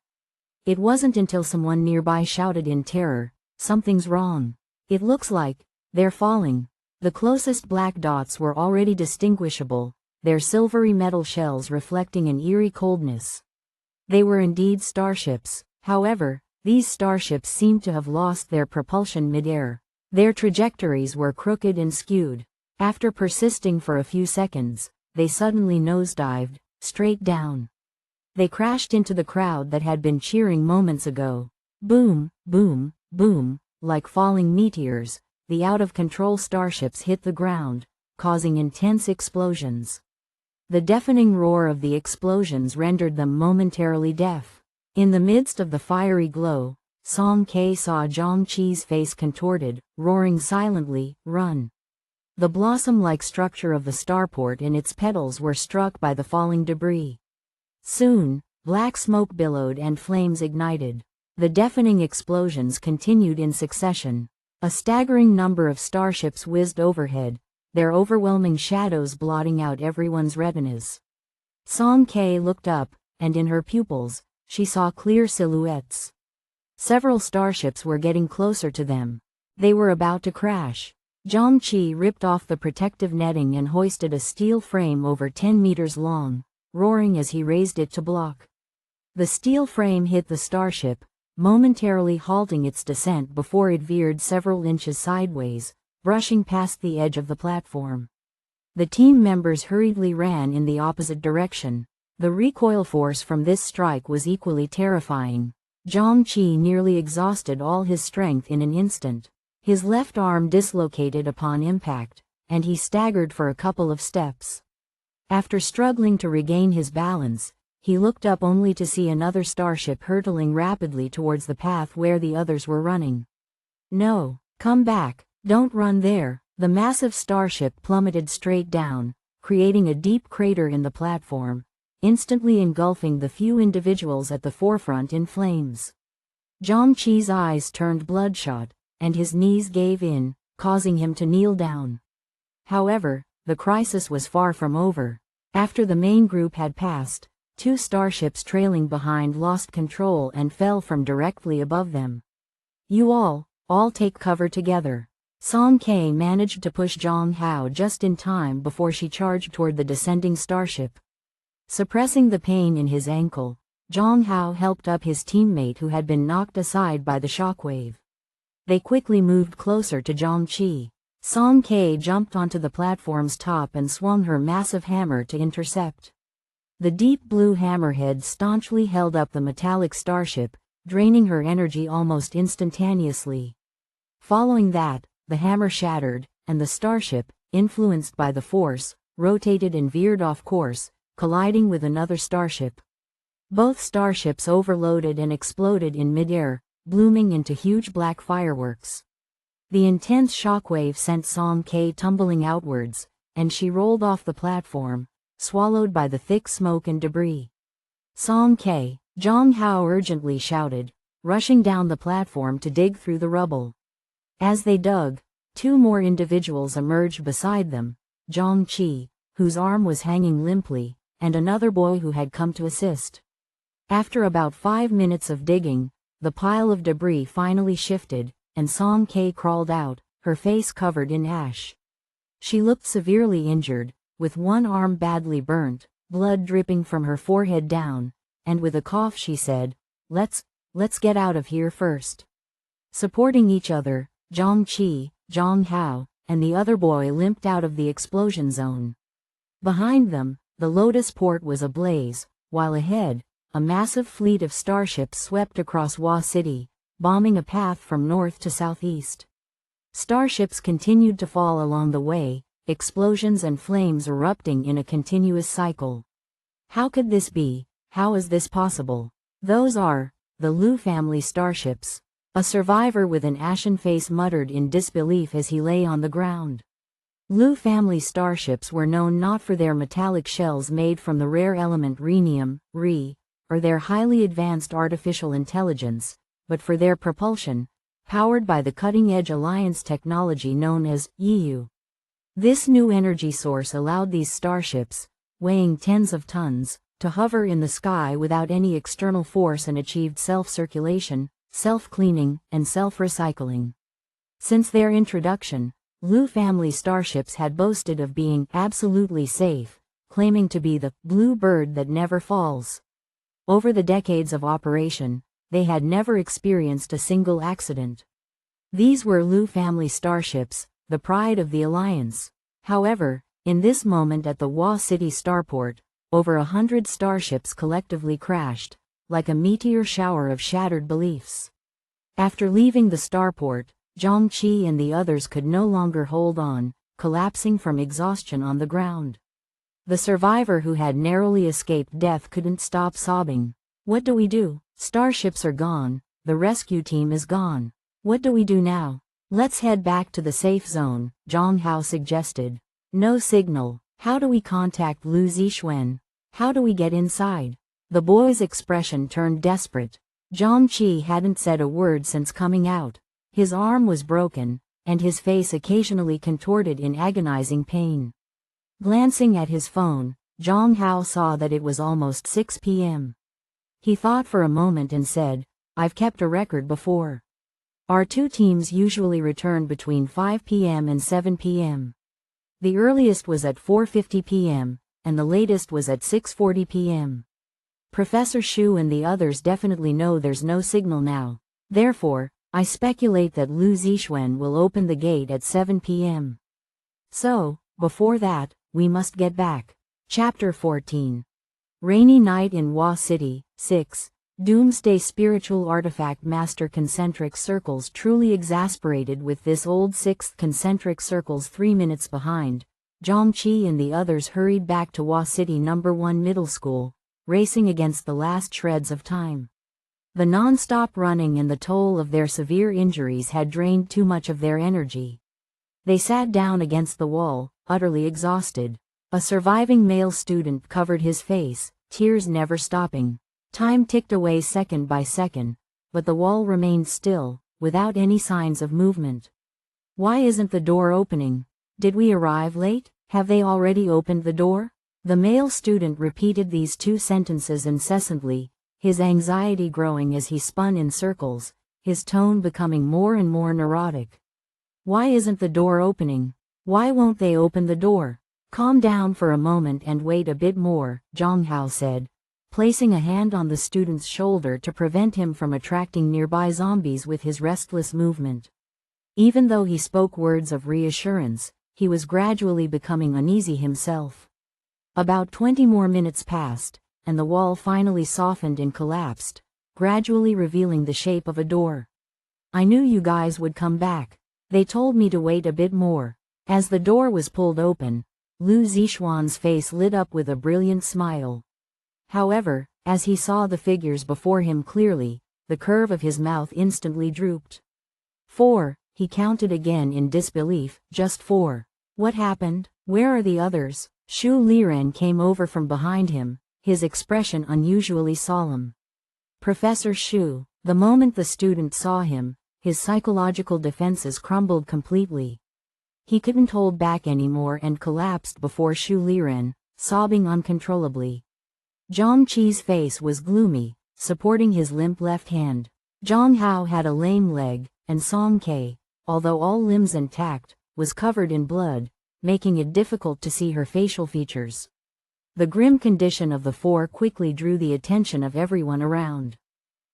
It wasn't until someone nearby shouted in terror, "Something's wrong. It looks like they're falling." The closest black dots were already distinguishable, their silvery metal shells reflecting an eerie coldness. They were indeed starships. However, these starships seemed to have lost their propulsion midair. Their trajectories were crooked and skewed. After persisting for a few seconds, they suddenly nosedived, straight down. They crashed into the crowd that had been cheering moments ago. Boom, boom, boom, like falling meteors, the out-of-control starships hit the ground, causing intense explosions. The deafening roar of the explosions rendered them momentarily deaf. In the midst of the fiery glow, Song Ke saw Zhang Qi's face contorted, roaring silently, "Run!" The blossom-like structure of the starport and its petals were struck by the falling debris. Soon, black smoke billowed and flames ignited. The deafening explosions continued in succession. A staggering number of starships whizzed overhead, their overwhelming shadows blotting out everyone's retinas. Song Ke looked up, and in her pupils, she saw clear silhouettes. Several starships were getting closer to them. They were about to crash. Zhang Qi ripped off the protective netting and hoisted a steel frame over 10 meters long, roaring as he raised it to block. The steel frame hit the starship, momentarily halting its descent before it veered several inches sideways, brushing past the edge of the platform. The team members hurriedly ran in the opposite direction. The recoil force from this strike was equally terrifying. Zhang Qi nearly exhausted all his strength in an instant. His left arm dislocated upon impact, and he staggered for a couple of steps. After struggling to regain his balance, he looked up only to see another starship hurtling rapidly towards the path where the others were running. "No, come back, don't run there." The massive starship plummeted straight down, creating a deep crater in the platform, instantly engulfing the few individuals at the forefront in flames. Zhang Qi's eyes turned bloodshot, and his knees gave in, causing him to kneel down. However, the crisis was far from over. After the main group had passed, two starships trailing behind lost control and fell from directly above them. "You all take cover together." Song Ke managed to push Zhang Hao just in time before she charged toward the descending starship. Suppressing the pain in his ankle, Zhang Hao helped up his teammate who had been knocked aside by the shockwave. They quickly moved closer to Zhang Qi. Song Ke jumped onto the platform's top and swung her massive hammer to intercept. The deep blue hammerhead staunchly held up the metallic starship, draining her energy almost instantaneously. Following that, the hammer shattered, and the starship, influenced by the force, rotated and veered off course, colliding with another starship. Both starships overloaded and exploded in midair, blooming into huge black fireworks. The intense shockwave sent Song Ke tumbling outwards, and she rolled off the platform, swallowed by the thick smoke and debris. "Song Ke," Zhang Hao urgently shouted, rushing down the platform to dig through the rubble. As they dug, two more individuals emerged beside them, Zhang Qi, whose arm was hanging limply, and another boy who had come to assist. After about 5 minutes of digging, the pile of debris finally shifted, and Song Ke crawled out, her face covered in ash. She looked severely injured, with one arm badly burnt, blood dripping from her forehead down, and with a cough she said, Let's get out of here first." Supporting each other, Zhang Qi, Zhang Hao, and the other boy limped out of the explosion zone. Behind them, the Lotus port was ablaze, while ahead, a massive fleet of starships swept across Wa City, bombing a path from north to southeast. Starships continued to fall along the way, explosions and flames erupting in a continuous cycle. How could this be? How is this possible? "Those are the Lu family starships," a survivor with an ashen face muttered in disbelief as he lay on the ground. Lu family starships were known not for their metallic shells made from the rare element rhenium, Re, or their highly advanced artificial intelligence, but for their propulsion, powered by the cutting-edge alliance technology known as EU. This new energy source allowed these starships, weighing tens of tons, to hover in the sky without any external force and achieved self-circulation, self-cleaning, and self-recycling. Since their introduction, Lu family starships had boasted of being absolutely safe, claiming to be the blue bird that never falls. Over the decades of operation, they had never experienced a single accident. These were Lu family starships, the pride of the Alliance. However, in this moment at the Wa City starport, over 100 starships collectively crashed, like a meteor shower of shattered beliefs. After leaving the starport, Zhongqi and the others could no longer hold on, collapsing from exhaustion on the ground. The survivor who had narrowly escaped death couldn't stop sobbing. What do we do? Starships are gone, the rescue team is gone. What do we do now? Let's head back to the safe zone, Zhang Hao suggested. No signal. How do we contact Lu Zixuan? How do we get inside? The boy's expression turned desperate. Zhongqi hadn't said a word since coming out. His arm was broken, and his face occasionally contorted in agonizing pain. Glancing at his phone, Zhang Hao saw that it was almost 6 p.m. He thought for a moment and said, I've kept a record before. Our two teams usually return between 5 p.m. and 7 p.m. The earliest was at 4:50 p.m., and the latest was at 6:40 p.m. Professor Shu and the others definitely know there's no signal now. Therefore, I speculate that Lu Zixuan will open the gate at 7 p.m. So, before that, we must get back. Chapter 14. Rainy Night in Hua City, 6. Doomsday Spiritual Artifact Master. Concentric circles. Truly exasperated with this old sixth concentric circles 3 minutes behind, Zhongqi and the others hurried back to Hua City No. 1 Middle School, racing against the last shreds of time. The non-stop running and the toll of their severe injuries had drained too much of their energy. They sat down against the wall, utterly exhausted. A surviving male student covered his face, tears never stopping. Time ticked away second by second, but the wall remained still, without any signs of movement. Why isn't the door opening? Did we arrive late? Have they already opened the door? The male student repeated these two sentences incessantly, his anxiety growing as he spun in circles, his tone becoming more and more neurotic. Why isn't the door opening? Why won't they open the door? Calm down for a moment and wait a bit more, Zhang Hao said, placing a hand on the student's shoulder to prevent him from attracting nearby zombies with his restless movement. Even though he spoke words of reassurance, he was gradually becoming uneasy himself. About 20 more minutes passed, and the wall finally softened and collapsed, gradually revealing the shape of a door. I knew you guys would come back. They told me to wait a bit more. As the door was pulled open, Lu Zixuan's face lit up with a brilliant smile. However, as he saw the figures before him clearly, the curve of his mouth instantly drooped. 4, he counted again in disbelief, just 4. What happened? Where are the others? Shu Liren came over from behind him, his expression unusually solemn. Professor Shu. The moment the student saw him, his psychological defenses crumbled completely. He couldn't hold back anymore and collapsed before Shu Liren, sobbing uncontrollably. Zhongqi's face was gloomy, supporting his limp left hand. Zhang Hao had a lame leg, and Song Ke, although all limbs intact, was covered in blood, making it difficult to see her facial features. The grim condition of the 4 quickly drew the attention of everyone around.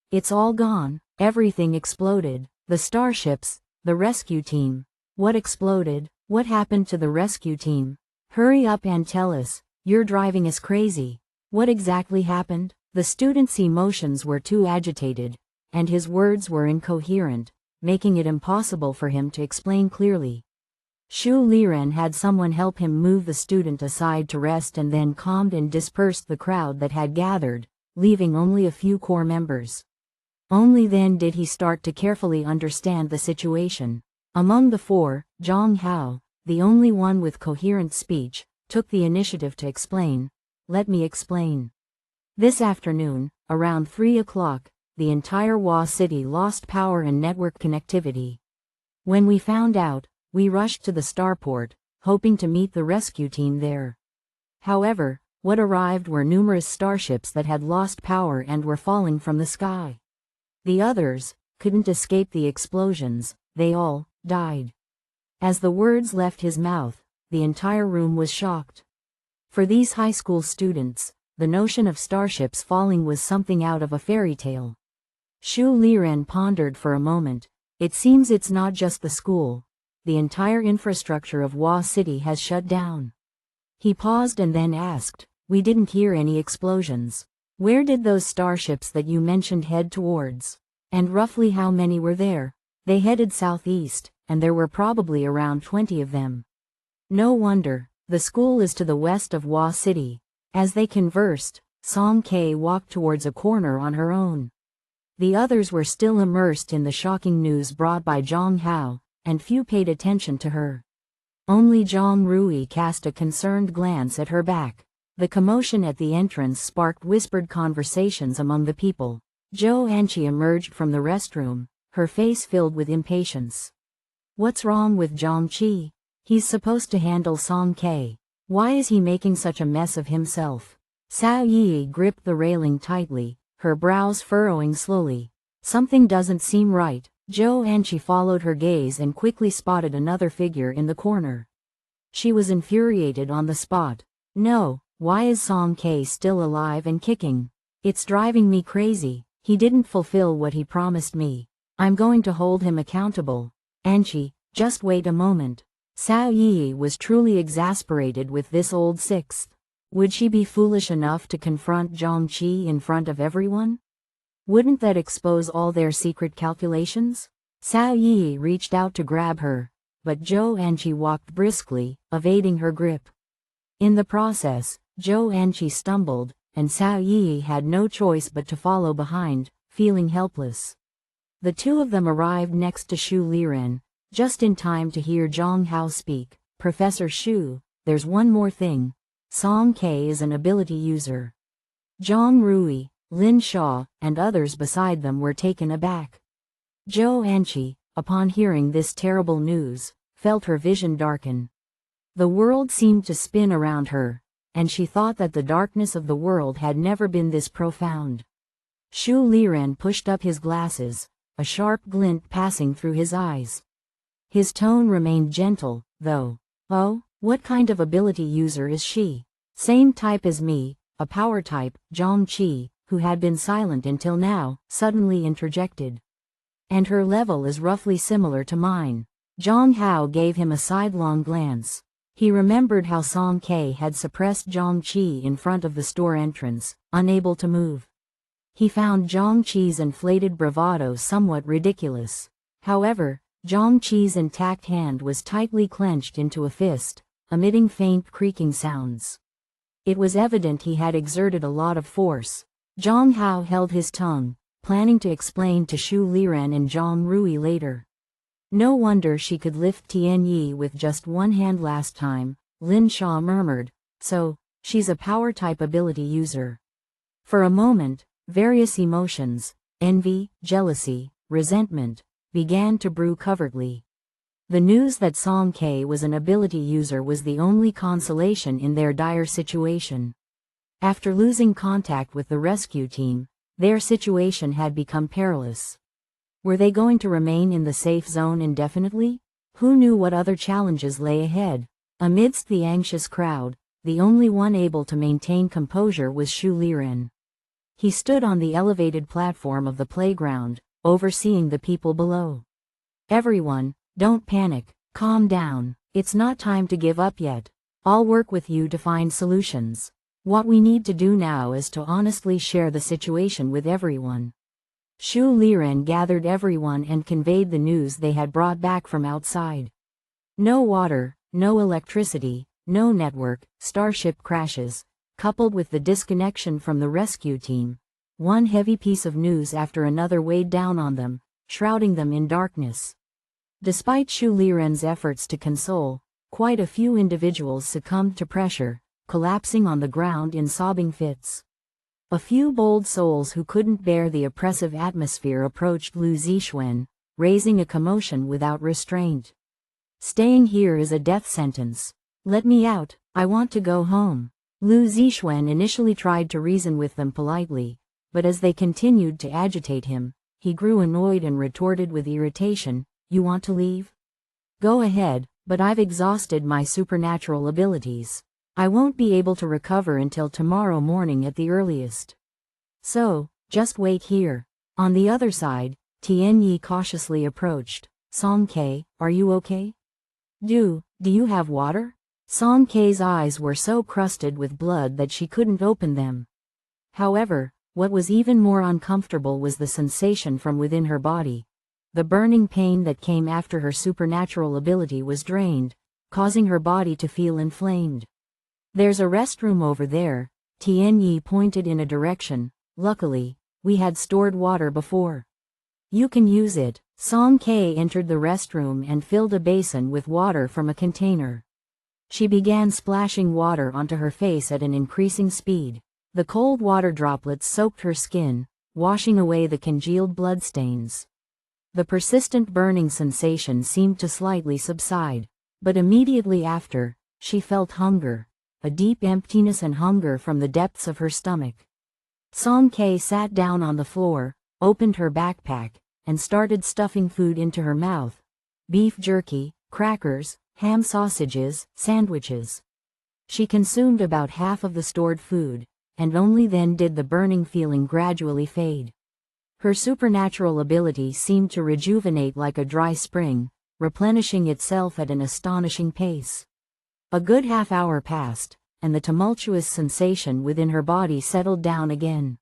It's all gone, everything exploded, the starships, the rescue team. What exploded? What happened to the rescue team? Hurry up and tell us, you're driving us crazy. What exactly happened? The student's emotions were too agitated, and his words were incoherent, making it impossible for him to explain clearly. Shu Liren had someone help him move the student aside to rest and then calmed and dispersed the crowd that had gathered, leaving only a few core members. Only then did he start to carefully understand the situation. Among the 4, Zhang Hao, the only one with coherent speech, took the initiative to explain. Let me explain. This afternoon, around 3 o'clock, the entire Hua City lost power and network connectivity. When we found out, we rushed to the starport, hoping to meet the rescue team there. However, what arrived were numerous starships that had lost power and were falling from the sky. The others couldn't escape the explosions, they all died. As the words left his mouth, the entire room was shocked. For these high school students, the notion of starships falling was something out of a fairy tale. Shu Liren pondered for a moment. It seems it's not just the school. The entire infrastructure of Hua City has shut down. He paused and then asked, we didn't hear any explosions. Where did those starships that you mentioned head towards? And roughly how many were there? They headed southeast, and there were probably around 20 of them. No wonder, the school is to the west of Hua City. As they conversed, Song Kei walked towards a corner on her own. The others were still immersed in the shocking news brought by Zhang Hao, and few paid attention to her. Only Zhang Rui cast a concerned glance at her back. The commotion at the entrance sparked whispered conversations among the people. Zhou Anqi emerged from the restroom, her face filled with impatience. What's wrong with Zhang Qi? He's supposed to handle Song Kei. Why is he making such a mess of himself? Cao Yi gripped the railing tightly, her brows furrowing slowly. Something doesn't seem right. Zhou Anqi followed her gaze and quickly spotted another figure in the corner. She was infuriated on the spot. No, why is Song Kei still alive and kicking? It's driving me crazy. He didn't fulfill what he promised me. I'm going to hold him accountable. Anqi, just wait a moment. Cao Yi was truly exasperated with this old sixth. Would she be foolish enough to confront Zhang Qi in front of everyone? Wouldn't that expose all their secret calculations? Cao Yi reached out to grab her, but Zhou Anqi walked briskly, evading her grip. In the process, Zhou Anqi stumbled, and Cao Yi had no choice but to follow behind, feeling helpless. The two of them arrived next to Shu Liren, just in time to hear Zhang Hao speak. Professor Shu, there's one more thing. Song Kei is an ability user. Zhang Rui, Lin Shaw, and others beside them were taken aback. Zhou Anqi, upon hearing this terrible news, felt her vision darken. The world seemed to spin around her, and she thought that the darkness of the world had never been this profound. Shu Liren pushed up his glasses, a sharp glint passing through his eyes. His tone remained gentle, though. Oh, what kind of ability user is she? Same type as me, a power type. Zhang Qi, who had been silent until now, suddenly interjected. And her level is roughly similar to mine. Zhang Hao gave him a sidelong glance. He remembered how Song Kei had suppressed Zhang Qi in front of the store entrance, unable to move. He found Zhang Qi's inflated bravado somewhat ridiculous. However, Zhang Qi's intact hand was tightly clenched into a fist, emitting faint creaking sounds. It was evident he had exerted a lot of force. Zhang Hao held his tongue, planning to explain to Shu Liren and Zhang Rui later. No wonder she could lift Tian Yi with just one hand last time, Lin Shaw murmured. So, she's a power-type ability user. For a moment, various emotions, envy, jealousy, resentment, began to brew covertly. The news that Song Kei was an ability user was the only consolation in their dire situation. After losing contact with the rescue team, their situation had become perilous. Were they going to remain in the safe zone indefinitely? Who knew what other challenges lay ahead? Amidst the anxious crowd, the only one able to maintain composure was Shu Liren. He stood on the elevated platform of the playground, overseeing the people below. Everyone, don't panic, calm down. It's not time to give up yet. I'll work with you to find solutions. What we need to do now is to honestly share the situation with everyone. Shu Liren gathered everyone and conveyed the news they had brought back from outside. No water, no electricity, no network, starship crashes, coupled with the disconnection from the rescue team. One heavy piece of news after another weighed down on them, shrouding them in darkness. Despite Shu Liren's efforts to console, quite a few individuals succumbed to pressure, collapsing on the ground in sobbing fits. A few bold souls who couldn't bear the oppressive atmosphere approached Lu Zixuan, raising a commotion without restraint. Staying here is a death sentence. Let me out, I want to go home. Lu Zixuan initially tried to reason with them politely, but as they continued to agitate him, he grew annoyed and retorted with irritation, You want to leave? Go ahead, but I've exhausted my supernatural abilities. I won't be able to recover until tomorrow morning at the earliest. So, just wait here. On the other side, Tian Yi cautiously approached. Song Kei, are you okay? Do you have water? Song Kei's eyes were so crusted with blood that she couldn't open them. However, What was even more uncomfortable was the sensation from within her body. The burning pain that came after her supernatural ability was drained, causing her body to feel inflamed. "There's a restroom over there," Tianyi pointed in a direction. "Luckily, we had stored water before. You can use it." Song Kei entered the restroom and filled a basin with water from a container. She began splashing water onto her face at an increasing speed. The cold water droplets soaked her skin, washing away the congealed bloodstains. The persistent burning sensation seemed to slightly subside, but immediately after, she felt hunger, a deep emptiness and hunger from the depths of her stomach. Song Kei sat down on the floor, opened her backpack, and started stuffing food into her mouth. Beef jerky, crackers, ham sausages, sandwiches. She consumed about half of the stored food, and only then did the burning feeling gradually fade. Her supernatural ability seemed to rejuvenate like a dry spring, replenishing itself at an astonishing pace. A good half-hour passed, and the tumultuous sensation within her body settled down again.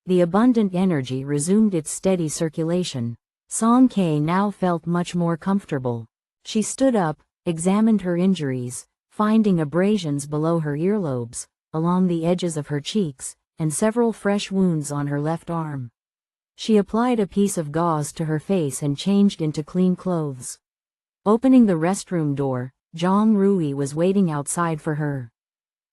The abundant energy resumed its steady circulation. Song Kei now felt much more comfortable. She stood up, examined her injuries, finding abrasions below her earlobes, along the edges of her cheeks, and several fresh wounds on her left arm. She applied a piece of gauze to her face and changed into clean clothes. Opening the restroom door, Zhang Rui was waiting outside for her.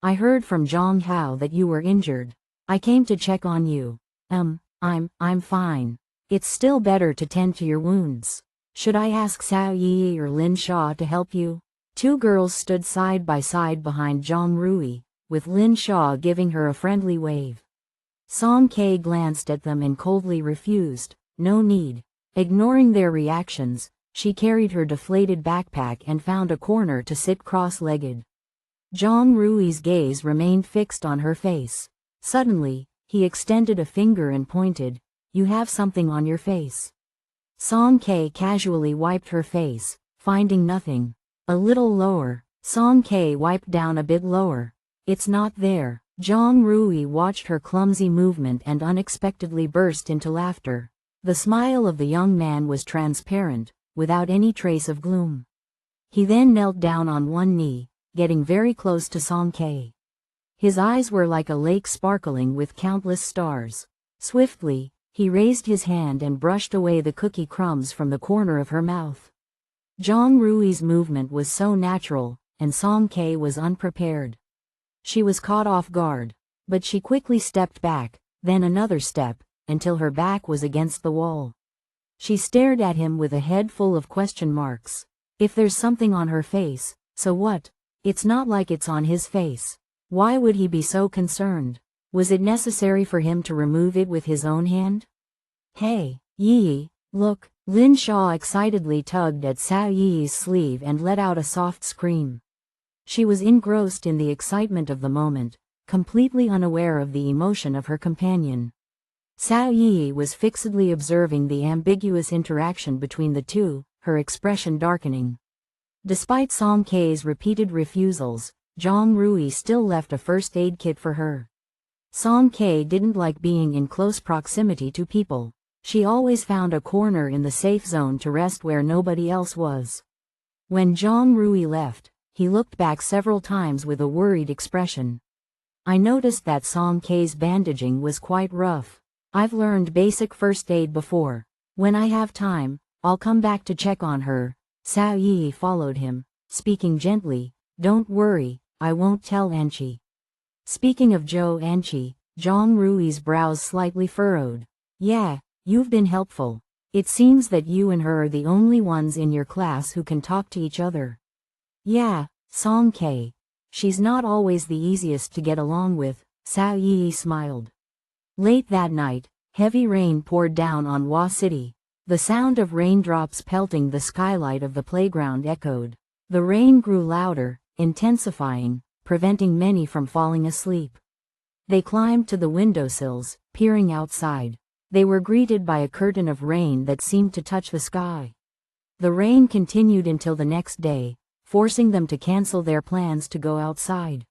"I heard from Zhang Hao that you were injured. I came to check on you." I'm fine. It's still better to tend to your wounds. Should I ask Cao Yi or Lin Sha to help you?" Two girls stood side by side behind Zhang Rui, with Lin Sha giving her a friendly wave. Song Kei glanced at them and coldly refused. No need. Ignoring their reactions, she carried her deflated backpack and found a corner to sit cross-legged. Zhang Rui's gaze remained fixed on her face. Suddenly, he extended a finger and pointed. "You have something on your face." Song Kei casually wiped her face, finding nothing. A little lower. Song Kei wiped down a bit lower. "It's not there." Zhang Rui watched her clumsy movement and unexpectedly burst into laughter. The smile of the young man was transparent, without any trace of gloom. He then knelt down on one knee, getting very close to Song Kei. His eyes were like a lake sparkling with countless stars. Swiftly, he raised his hand and brushed away the cookie crumbs from the corner of her mouth. Zhang Rui's movement was so natural, and Song Kei was unprepared. She was caught off guard, but she quickly stepped back, then another step, until her back was against the wall. She stared at him with a head full of question marks. If there's something on her face, so what? It's not like it's on his face. Why would he be so concerned? Was it necessary for him to remove it with his own hand? "Hey, Yi, look!" Lin Sha excitedly tugged at Cao Yi's sleeve and let out a soft scream. She was engrossed in the excitement of the moment, completely unaware of the emotion of her companion. Cao Yi was fixedly observing the ambiguous interaction between the two, her expression darkening. Despite Song Kei's repeated refusals, Zhang Rui still left a first aid kit for her. Song Kei didn't like being in close proximity to people. She always found a corner in the safe zone to rest where nobody else was. When Zhang Rui left, he looked back several times with a worried expression. "I noticed that Song Kei's bandaging was quite rough. I've learned basic first aid before. When I have time, I'll come back to check on her." Cao Yi followed him, speaking gently. "Don't worry, I won't tell Anqi." Speaking of Zhou Anqi, Zhang Rui's brows slightly furrowed. "Yeah, you've been helpful. It seems that you and her are the only ones in your class who can talk to each other." "Yeah, Song Kei. She's not always the easiest to get along with," Cao Yi smiled. Late that night, heavy rain poured down on Hua City. The sound of raindrops pelting the skylight of the playground echoed. The rain grew louder, intensifying, preventing many from falling asleep. They climbed to the windowsills, peering outside. They were greeted by a curtain of rain that seemed to touch the sky. The rain continued until the next day, forcing them to cancel their plans to go outside.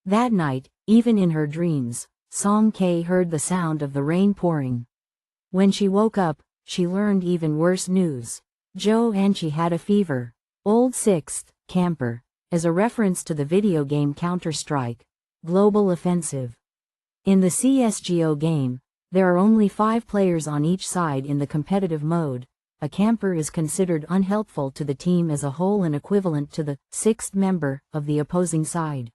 That night, even in her dreams, Song Kei heard the sound of the rain pouring. When she woke up, she learned even worse news. Zhou Anqi had a fever. Old 6th camper, as a reference to the video game Counter-Strike Global Offensive. In the CSGO game, there are only 5 players on each side in the competitive mode. A camper is considered unhelpful to the team as a whole and equivalent to the 6th member of the opposing side.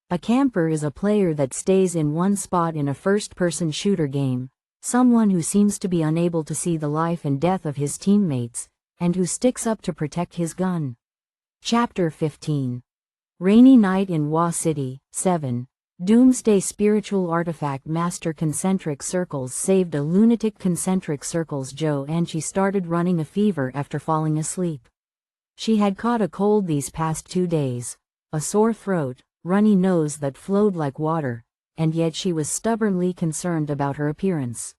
A camper is a player that stays in one spot in a first-person shooter game, someone who seems to be unable to see the life and death of his teammates, and who sticks up to protect his gun. Chapter 15. Rainy Night in Wa City, 7. Doomsday Spiritual Artifact Master. Concentric circles saved a lunatic. Concentric circles. Zhou Anqi started running a fever after falling asleep. She had caught a cold these past 2 days, a sore throat, runny nose that flowed like water, and yet she was stubbornly concerned about her appearance.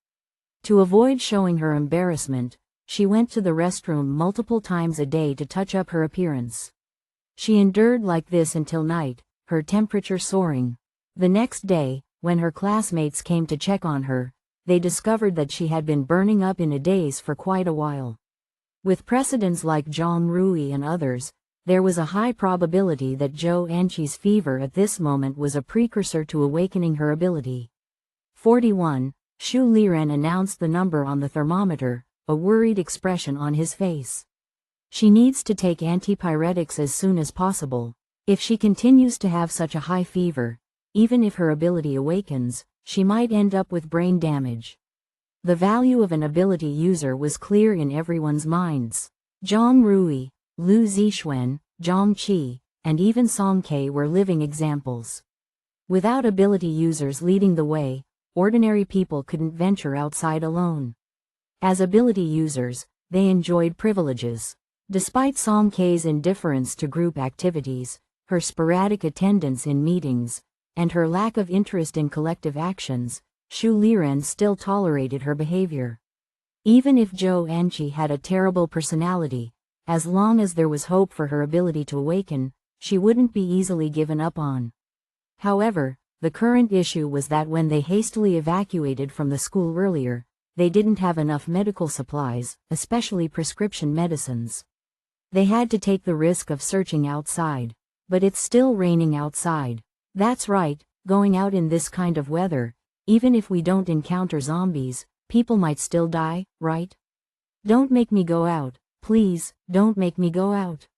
To avoid showing her embarrassment, she went to the restroom multiple times a day to touch up her appearance. She endured like this until night, her temperature soaring. The next day, when her classmates came to check on her, they discovered that she had been burning up in a daze for quite a while. With precedents like Zhang Rui and others, there was a high probability that Zhou Anqi's fever at this moment was a precursor to awakening her ability. 41. Xu Liren announced the number on the thermometer, a worried expression on his face. She needs to take antipyretics as soon as possible. If she continues to have such a high fever, even if her ability awakens, she might end up with brain damage. The value of an ability user was clear in everyone's minds. Zhang Rui, Lu Zixuan, Zhang Qi, and even Song Kei were living examples. Without ability users leading the way, ordinary people couldn't venture outside alone. As ability users, they enjoyed privileges. Despite Song Kei's indifference to group activities, her sporadic attendance in meetings, and her lack of interest in collective actions, Xu Liren still tolerated her behavior. Even if Zhou Anqi had a terrible personality, as long as there was hope for her ability to awaken, she wouldn't be easily given up on. However, the current issue was that when they hastily evacuated from the school earlier, they didn't have enough medical supplies, especially prescription medicines. They had to take the risk of searching outside. But it's still raining outside. That's right, going out in this kind of weather, even if we don't encounter zombies, people might still die, right? Don't make me go out, please, don't make me go out.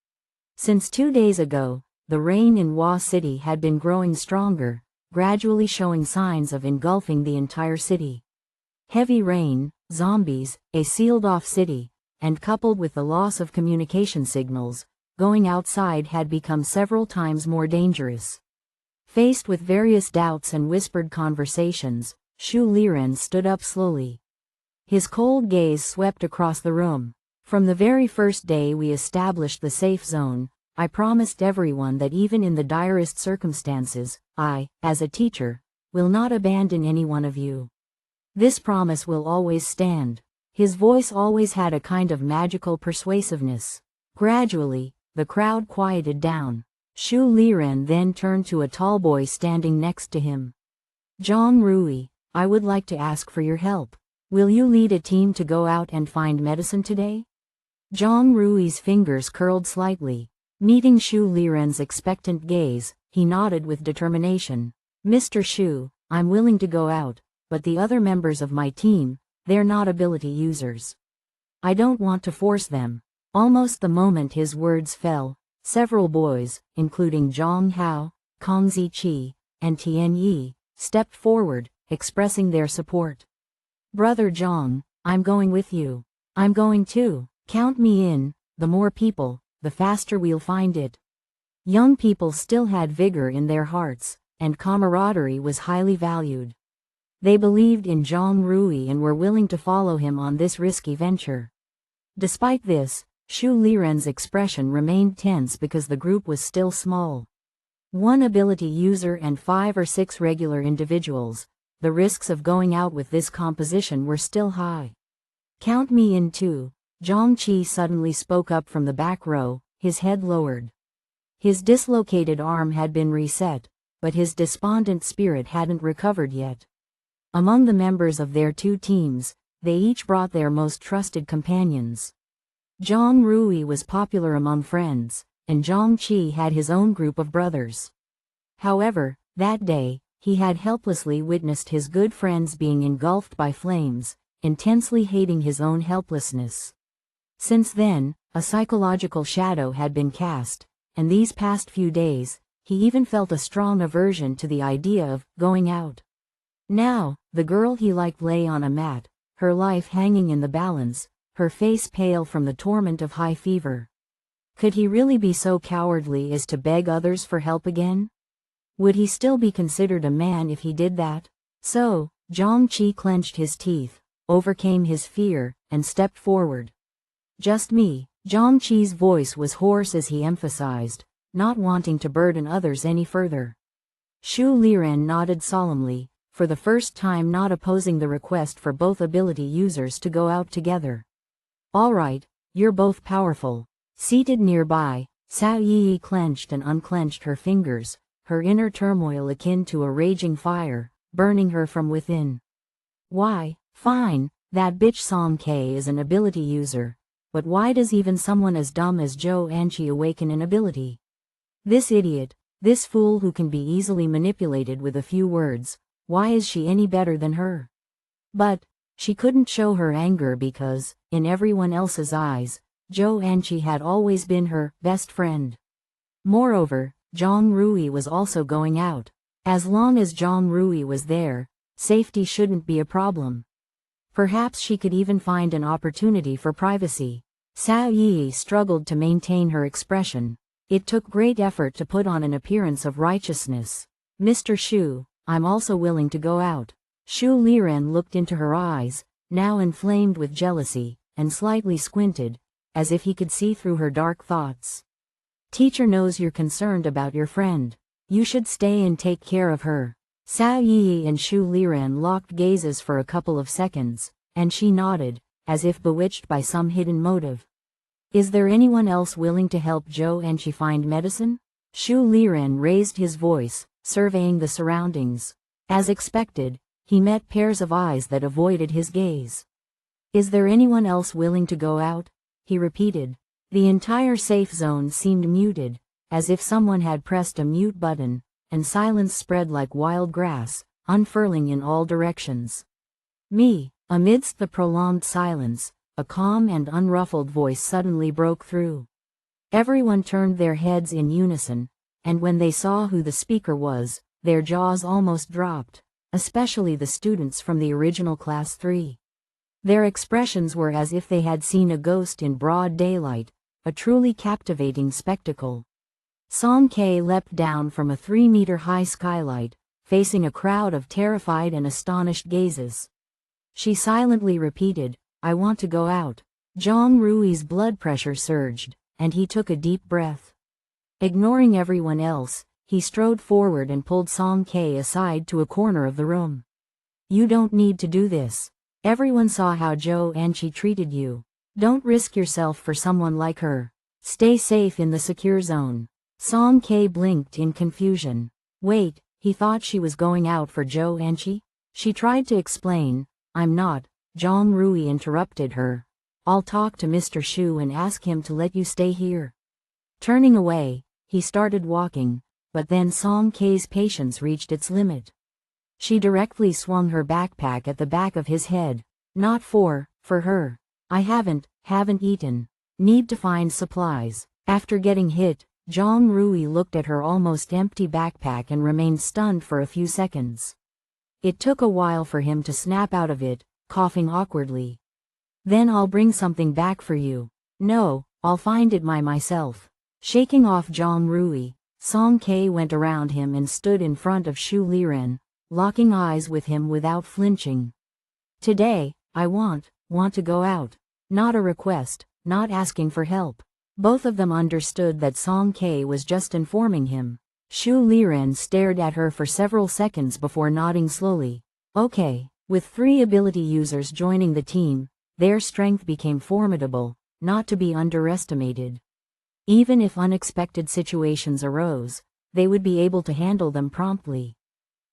Since 2 days ago, the rain in Wa City had been growing stronger, gradually showing signs of engulfing the entire city. Heavy rain, zombies, a sealed-off city, and coupled with the loss of communication signals, going outside had become several times more dangerous. Faced with various doubts and whispered conversations, Xu Liren stood up slowly. His cold gaze swept across the room. From the very first day we established the safe zone, I promised everyone that even in the direst circumstances, I, as a teacher, will not abandon any one of you. This promise will always stand. His voice always had a kind of magical persuasiveness. Gradually, the crowd quieted down. Xu Liren then turned to a tall boy standing next to him. Zhang Rui, I would like to ask for your help. Will you lead a team to go out and find medicine today? Zhang Rui's fingers curled slightly. Meeting Xu Liren's expectant gaze, he nodded with determination. Mr. Xu, I'm willing to go out, but the other members of my team, they're not ability users. I don't want to force them. Almost the moment his words fell, several boys, including Zhang Hao, Kang Ziqi, and Tian Yi, stepped forward, expressing their support. Brother Zhang, I'm going with you. I'm going too. Count me in. The more people, the faster we'll find it. Young people still had vigor in their hearts, and camaraderie was highly valued. They believed in Zhang Rui and were willing to follow him on this risky venture. Despite this, Xu Liren's expression remained tense because the group was still small. One ability user and 5 or 6 regular individuals, the risks of going out with this composition were still high. Count me in too. Zhang Qi suddenly spoke up from the back row, his head lowered. His dislocated arm had been reset, but his despondent spirit hadn't recovered yet. Among the members of their two teams, they each brought their most trusted companions. Zhang Rui was popular among friends, and Zhang Qi had his own group of brothers. However, that day, he had helplessly witnessed his good friends being engulfed by flames, intensely hating his own helplessness. Since then, a psychological shadow had been cast, and these past few days, he even felt a strong aversion to the idea of going out. Now, the girl he liked lay on a mat, her life hanging in the balance, her face pale from the torment of high fever. Could he really be so cowardly as to beg others for help again? Would he still be considered a man if he did that? So, Zhang Qi clenched his teeth, overcame his fear, and stepped forward. Just me. Zhang Qi's voice was hoarse as he emphasized, not wanting to burden others any further. Shu Liren nodded solemnly, for the first time not opposing the request for both ability users to go out together. All right, you're both powerful. Seated nearby, Cao Yi clenched and unclenched her fingers, her inner turmoil akin to a raging fire, burning her from within. Why, fine, that bitch Song Ke is an ability user, but why does even someone as dumb as Zhou Anqi awaken an ability? This idiot, this fool who can be easily manipulated with a few words, why is she any better than her? But she couldn't show her anger because, in everyone else's eyes, Zhou Anqi had always been her best friend. Moreover, Zhang Rui was also going out. As long as Zhang Rui was there, safety shouldn't be a problem. Perhaps she could even find an opportunity for privacy. Cao Yi struggled to maintain her expression. It took great effort to put on an appearance of righteousness. Mr. Shu, I'm also willing to go out. Shu Liren looked into her eyes, now inflamed with jealousy, and slightly squinted, as if he could see through her dark thoughts. Teacher knows you're concerned about your friend. You should stay and take care of her. Cao Yi and Shu Liren locked gazes for a couple of seconds, and she nodded, as if bewitched by some hidden motive. Is there anyone else willing to help Zhou Anqi find medicine? Shu Liren raised his voice, surveying the surroundings. As expected, he met pairs of eyes that avoided his gaze. Is there anyone else willing to go out? He repeated. The entire safe zone seemed muted, as if someone had pressed a mute button, and silence spread like wild grass, unfurling in all directions. Me. Amidst the prolonged silence, a calm and unruffled voice suddenly broke through. Everyone turned their heads in unison, and when they saw who the speaker was, their jaws almost dropped, especially the students from the original Class 3. Their expressions were as if they had seen a ghost in broad daylight, a truly captivating spectacle. Song Ke leapt down from a 3-meter-high skylight, facing a crowd of terrified and astonished gazes. She silently repeated, I want to go out. Zhang Rui's blood pressure surged, and he took a deep breath. Ignoring everyone else, he strode forward and pulled Song Ke aside to a corner of the room. You don't need to do this. Everyone saw how Zhou Anqi treated you. Don't risk yourself for someone like her. Stay safe in the secure zone. Song Ke blinked in confusion. Wait, he thought she was going out for Zhou Anqi? She tried to explain. I'm not. Zhang Rui interrupted her. I'll talk to Mr. Shu and ask him to let you stay here. Turning away, he started walking, but then Song Ke's patience reached its limit. She directly swung her backpack at the back of his head. Not for her. I haven't eaten. Need to find supplies. After getting hit, Zhang Rui looked at her almost empty backpack and remained stunned for a few seconds. It took a while for him to snap out of it, coughing awkwardly. Then I'll bring something back for you. No, I'll find it myself. Shaking off Zhang Rui, Song Ke went around him and stood in front of Shu Liren, locking eyes with him without flinching. Today, I want to go out. Not a request, not asking for help. Both of them understood that Song Ke was just informing him. Shu Liren stared at her for several seconds before nodding slowly. Okay. With 3 ability users joining the team, their strength became formidable, not to be underestimated. Even if unexpected situations arose, they would be able to handle them promptly.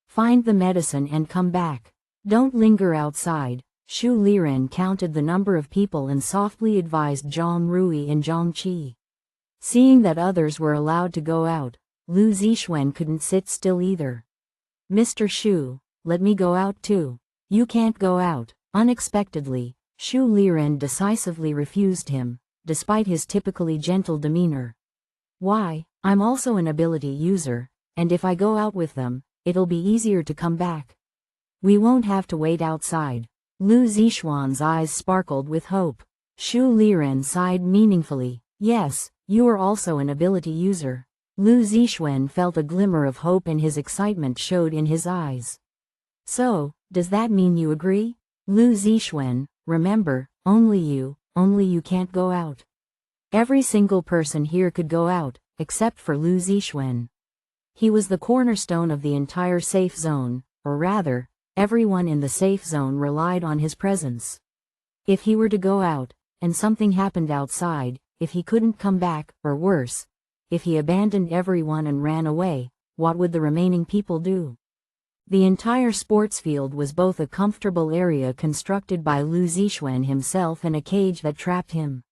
Find the medicine and come back. Don't linger outside. Shu Liren counted the number of people and softly advised Zhang Rui and Zhang Qi. Seeing that others were allowed to go out, Lu Zixuan couldn't sit still either. Mr. Shu, let me go out too. You can't go out. Unexpectedly, Shu Liren decisively refused him, despite his typically gentle demeanor. Why? I'm also an ability user, and if I go out with them, it'll be easier to come back. We won't have to wait outside. Lu Zixuan's eyes sparkled with hope. Shu Liren sighed meaningfully. Yes, you are also an ability user. Lu Zixuan felt a glimmer of hope and his excitement showed in his eyes. So, does that mean you agree? Lu Zixuan, remember, only you can't go out. Every single person here could go out, except for Lu Zixuan. He was the cornerstone of the entire safe zone, or rather, everyone in the safe zone relied on his presence. If he were to go out, and something happened outside, if he couldn't come back, or worse, if he abandoned everyone and ran away, what would the remaining people do? The entire sports field was both a comfortable area constructed by Lu Zixuan himself and a cage that trapped him.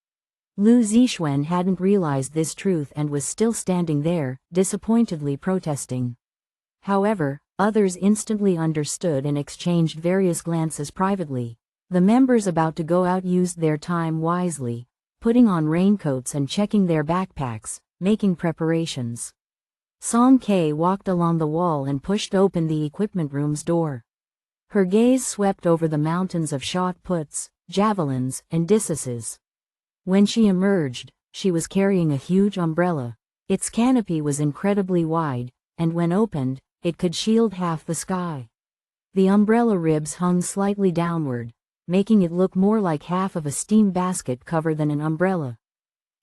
Lu Zixuan hadn't realized this truth and was still standing there, disappointedly protesting. However, others instantly understood and exchanged various glances privately. The members about to go out used their time wisely, putting on raincoats and checking their backpacks, making preparations. Song Kei walked along the wall and pushed open the equipment room's door. Her gaze swept over the mountains of shot puts, javelins, and discuses. When she emerged, she was carrying a huge umbrella. Its canopy was incredibly wide, and when opened, it could shield half the sky. The umbrella ribs hung slightly downward, making it look more like half of a steam basket cover than an umbrella.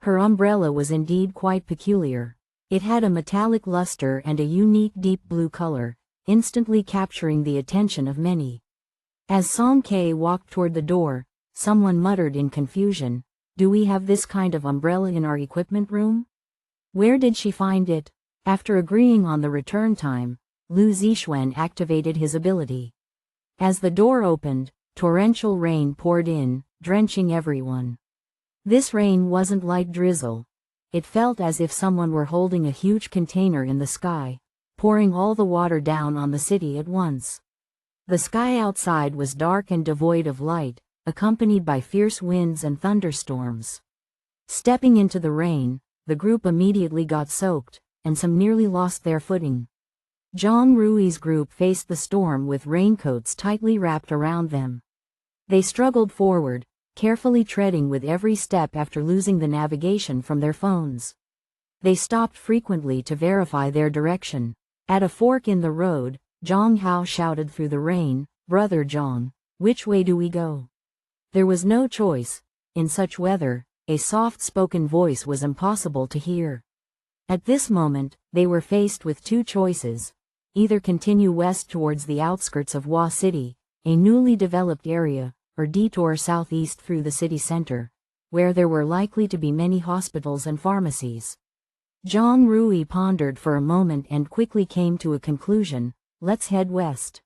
Her umbrella was indeed quite peculiar. It had a metallic luster and a unique deep blue color, instantly capturing the attention of many. As Song Kei walked toward the door, someone muttered in confusion, "Do we have this kind of umbrella in our equipment room?" Where did she find it? After agreeing on the return time, Lu Zixuan activated his ability. As the door opened, torrential rain poured in, drenching everyone. This rain wasn't light drizzle. It felt as if someone were holding a huge container in the sky, pouring all the water down on the city at once. The sky outside was dark and devoid of light, accompanied by fierce winds and thunderstorms. Stepping into the rain, the group immediately got soaked, and some nearly lost their footing. Zhang Rui's group faced the storm with raincoats tightly wrapped around them. They struggled forward, carefully treading with every step after losing the navigation from their phones. They stopped frequently to verify their direction. At a fork in the road, Zhang Hao shouted through the rain, "Brother Zhang, which way do we go?" There was no choice. In such weather, a soft-spoken voice was impossible to hear. At this moment, they were faced with two choices. Either continue west towards the outskirts of Hua City, a newly developed area, or detour southeast through the city center, where there were likely to be many hospitals and pharmacies. Zhang Rui pondered for a moment and quickly came to a conclusion, "Let's head west.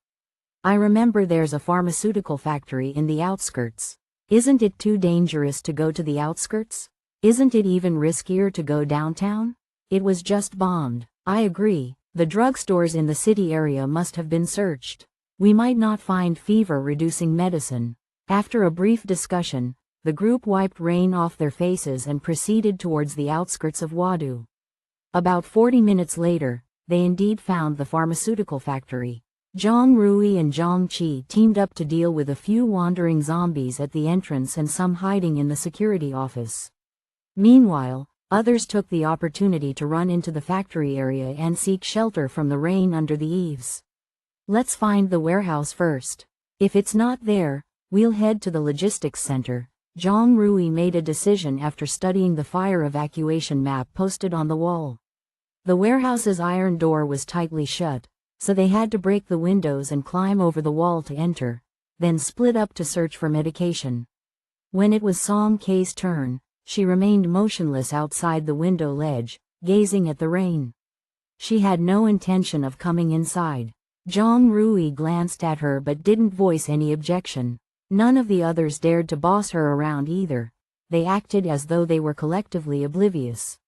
I remember there's a pharmaceutical factory in the outskirts. Isn't it too dangerous to go to the outskirts? Isn't it even riskier to go downtown? It was just bombed." "I agree. The drugstores in the city area must have been searched. We might not find fever-reducing medicine." After a brief discussion, the group wiped rain off their faces and proceeded towards the outskirts of Wadu. About 40 minutes later, they indeed found the pharmaceutical factory. Zhang Rui and Zhang Qi teamed up to deal with a few wandering zombies at the entrance and some hiding in the security office. Meanwhile, others took the opportunity to run into the factory area and seek shelter from the rain under the eaves. "Let's find the warehouse first. If it's not there, we'll head to the logistics center." Zhang Rui made a decision after studying the fire evacuation map posted on the wall. The warehouse's iron door was tightly shut, so they had to break the windows and climb over the wall to enter, then split up to search for medication. When it was Song Kei's turn, she remained motionless outside the window ledge, gazing at the rain. She had no intention of coming inside. Zhang Rui glanced at her but didn't voice any objection. None of the others dared to boss her around either. They acted as though they were collectively oblivious.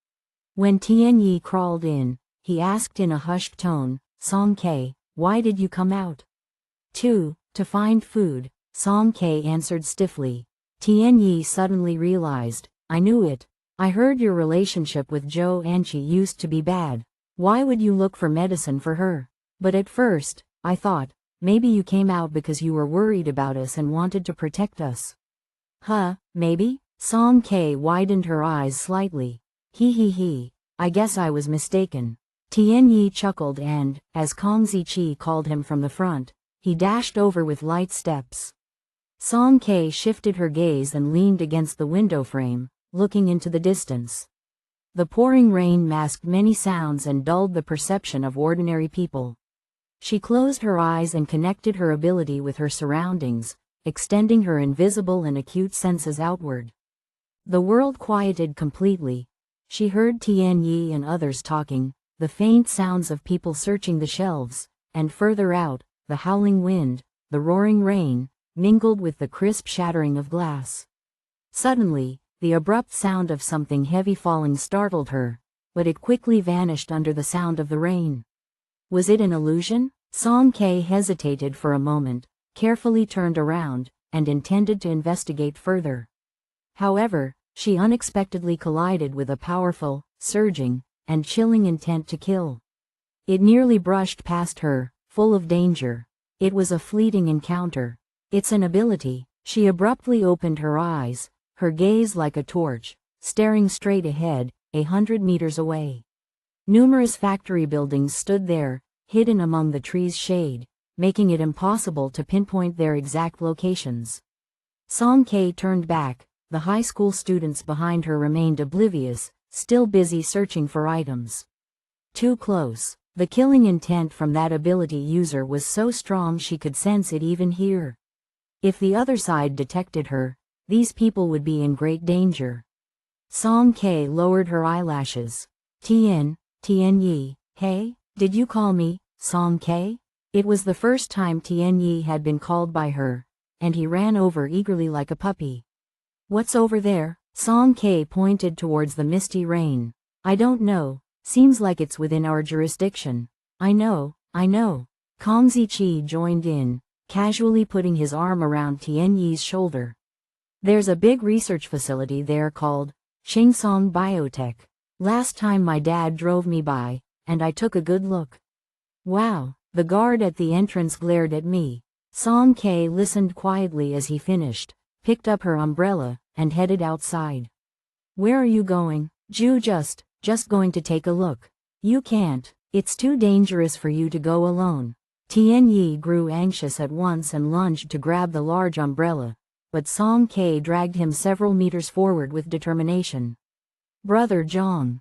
When Tianyi crawled in, he asked in a hushed tone, Song Ke, why did you come out? To find food, Song Ke answered stiffly. Tianyi suddenly realized, I knew it. I heard your relationship with Zhou Anqi used to be bad. Why would you look for medicine for her? But at first, I thought, maybe you came out because you were worried about us and wanted to protect us. Huh, maybe? Song Ke widened her eyes slightly. He, I guess I was mistaken. Tianyi chuckled and, as Kong Ziqi called him from the front, he dashed over with light steps. Song Ke shifted her gaze and leaned against the window frame, looking into the distance. The pouring rain masked many sounds and dulled the perception of ordinary people. She closed her eyes and connected her ability with her surroundings, extending her invisible and acute senses outward. The world quieted completely. She heard Tianyi and others talking, the faint sounds of people searching the shelves, and further out, the howling wind, the roaring rain, mingled with the crisp shattering of glass. Suddenly, the abrupt sound of something heavy falling startled her, but it quickly vanished under the sound of the rain. Was it an illusion? Song Ke hesitated for a moment, carefully turned around, and intended to investigate further. However, she unexpectedly collided with a powerful, surging, and chilling intent to kill. It nearly brushed past her, full of danger. It was a fleeting encounter. It's an ability. She abruptly opened her eyes, her gaze like a torch, staring straight ahead, 100 meters away. Numerous factory buildings stood there, hidden among the trees' shade, making it impossible to pinpoint their exact locations. Song Ke turned back. The high school students behind her remained oblivious, still busy searching for items. Too close. The killing intent from that ability user was so strong she could sense it even here. If the other side detected her, these people would be in great danger. Song Ke lowered her eyelashes. Tianyi, hey, did you call me, Song Ke? It was the first time Tianyi had been called by her, and he ran over eagerly like a puppy. What's over there? Song Ke pointed towards the misty rain. I don't know. Seems like it's within our jurisdiction. I know. Kong Ziqi joined in, casually putting his arm around Tianyi's shoulder. There's a big research facility there called Qingsong Biotech. Last time my dad drove me by, and I took a good look. Wow, the guard at the entrance glared at me. Song Ke listened quietly as he finished, picked up her umbrella, and headed outside. Where are you going? Just going to take a look. You can't. It's too dangerous for you to go alone. Tianyi grew anxious at once and lunged to grab the large umbrella, but Song Ke dragged him several meters forward with determination. Brother Zhang.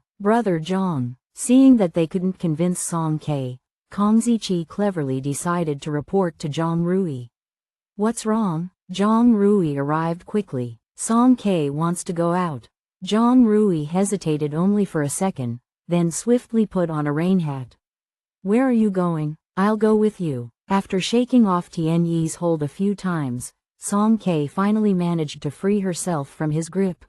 Seeing that they couldn't convince Song Ke, Kong Ziqi cleverly decided to report to Zhang Rui. What's wrong? Zhang Rui arrived quickly. Song Ke wants to go out. Zhang Rui hesitated only for a second, then swiftly put on a rain hat. Where are you going? I'll go with you. After shaking off Tianyi's hold a few times, Song Ke finally managed to free herself from his grip.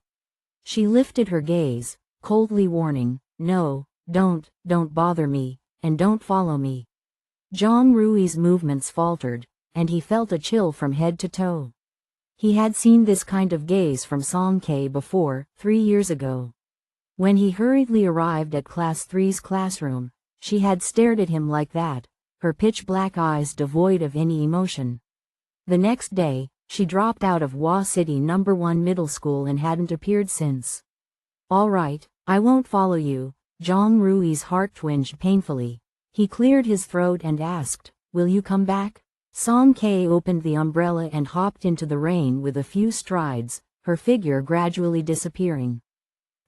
She lifted her gaze, coldly warning, no, don't bother me, and don't follow me. Zhang Rui's movements faltered, and he felt a chill from head to toe. He had seen this kind of gaze from Song Ke before, 3 years ago. When he hurriedly arrived at Class 3's classroom, she had stared at him like that, her pitch-black eyes devoid of any emotion. The next day, she dropped out of Hua City No. 1 middle school and hadn't appeared since. All right, I won't follow you. Zhang Rui's heart twinged painfully. He cleared his throat and asked, will you come back? Song Ke opened the umbrella and hopped into the rain with a few strides, her figure gradually disappearing.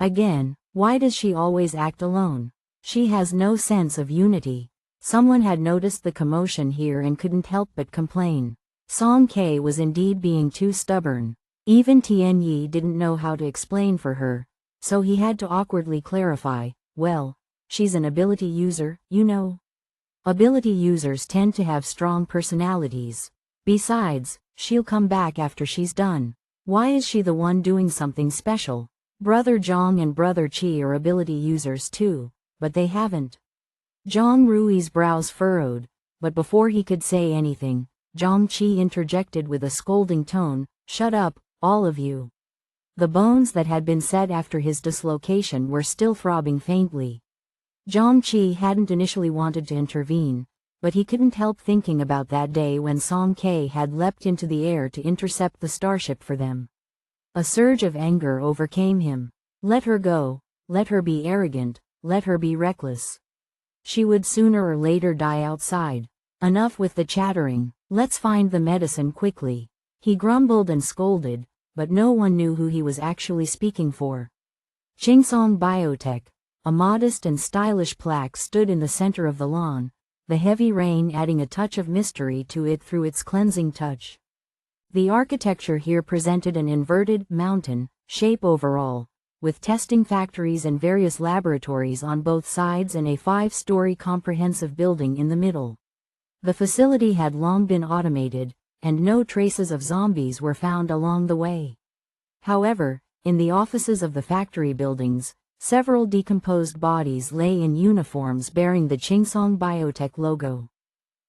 Again, why does she always act alone? She has no sense of unity. Someone had noticed the commotion here and couldn't help but complain. Song Ke was indeed being too stubborn. Even Tianyi didn't know how to explain for her, so he had to awkwardly clarify, well, she's an ability user, you know. Ability users tend to have strong personalities. Besides, she'll come back after she's done. Why is she the one doing something special? Brother Zhang and Brother Qi are ability users too, but they haven't. Zhang Rui's brows furrowed, but before he could say anything, Zhang Qi interjected with a scolding tone, "Shut up, all of you." The bones that had been set after his dislocation were still throbbing faintly. Zhang Qi hadn't initially wanted to intervene, but he couldn't help thinking about that day when Song Ke had leapt into the air to intercept the starship for them. A surge of anger overcame him. Let her go, let her be arrogant, let her be reckless. She would sooner or later die outside. Enough with the chattering, let's find the medicine quickly. He grumbled and scolded, but no one knew who he was actually speaking for. Qingsong Biotech, a modest and stylish plaque stood in the center of the lawn, the heavy rain adding a touch of mystery to it through its cleansing touch. The architecture here presented an inverted, mountain shape overall, with testing factories and various laboratories on both sides and a 5-story comprehensive building in the middle. The facility had long been automated, and no traces of zombies were found along the way. However, in the offices of the factory buildings, several decomposed bodies lay in uniforms bearing the Qingsong Biotech logo.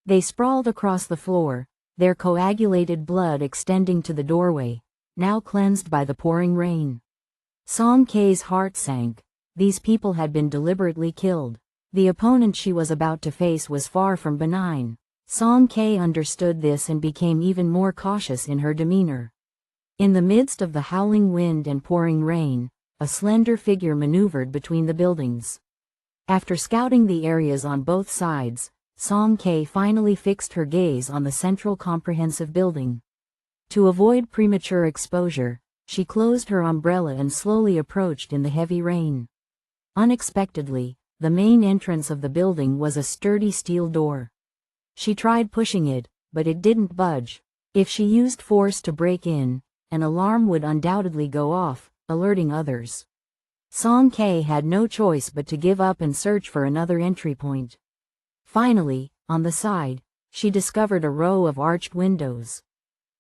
They sprawled across the floor, their coagulated blood extending to the doorway, now cleansed by the pouring rain. Song Ke's heart sank. These people had been deliberately killed. The opponent she was about to face was far from benign. Song Ke understood this and became even more cautious in her demeanor. In the midst of the howling wind and pouring rain, a slender figure maneuvered between the buildings. After scouting the areas on both sides, Song Ke finally fixed her gaze on the central comprehensive building. To avoid premature exposure, she closed her umbrella and slowly approached in the heavy rain. Unexpectedly, the main entrance of the building was a sturdy steel door. She tried pushing it, but it didn't budge. If she used force to break in, an alarm would undoubtedly go off, alerting others. Song Ke had no choice but to give up and search for another entry point. Finally, on the side, she discovered a row of arched windows.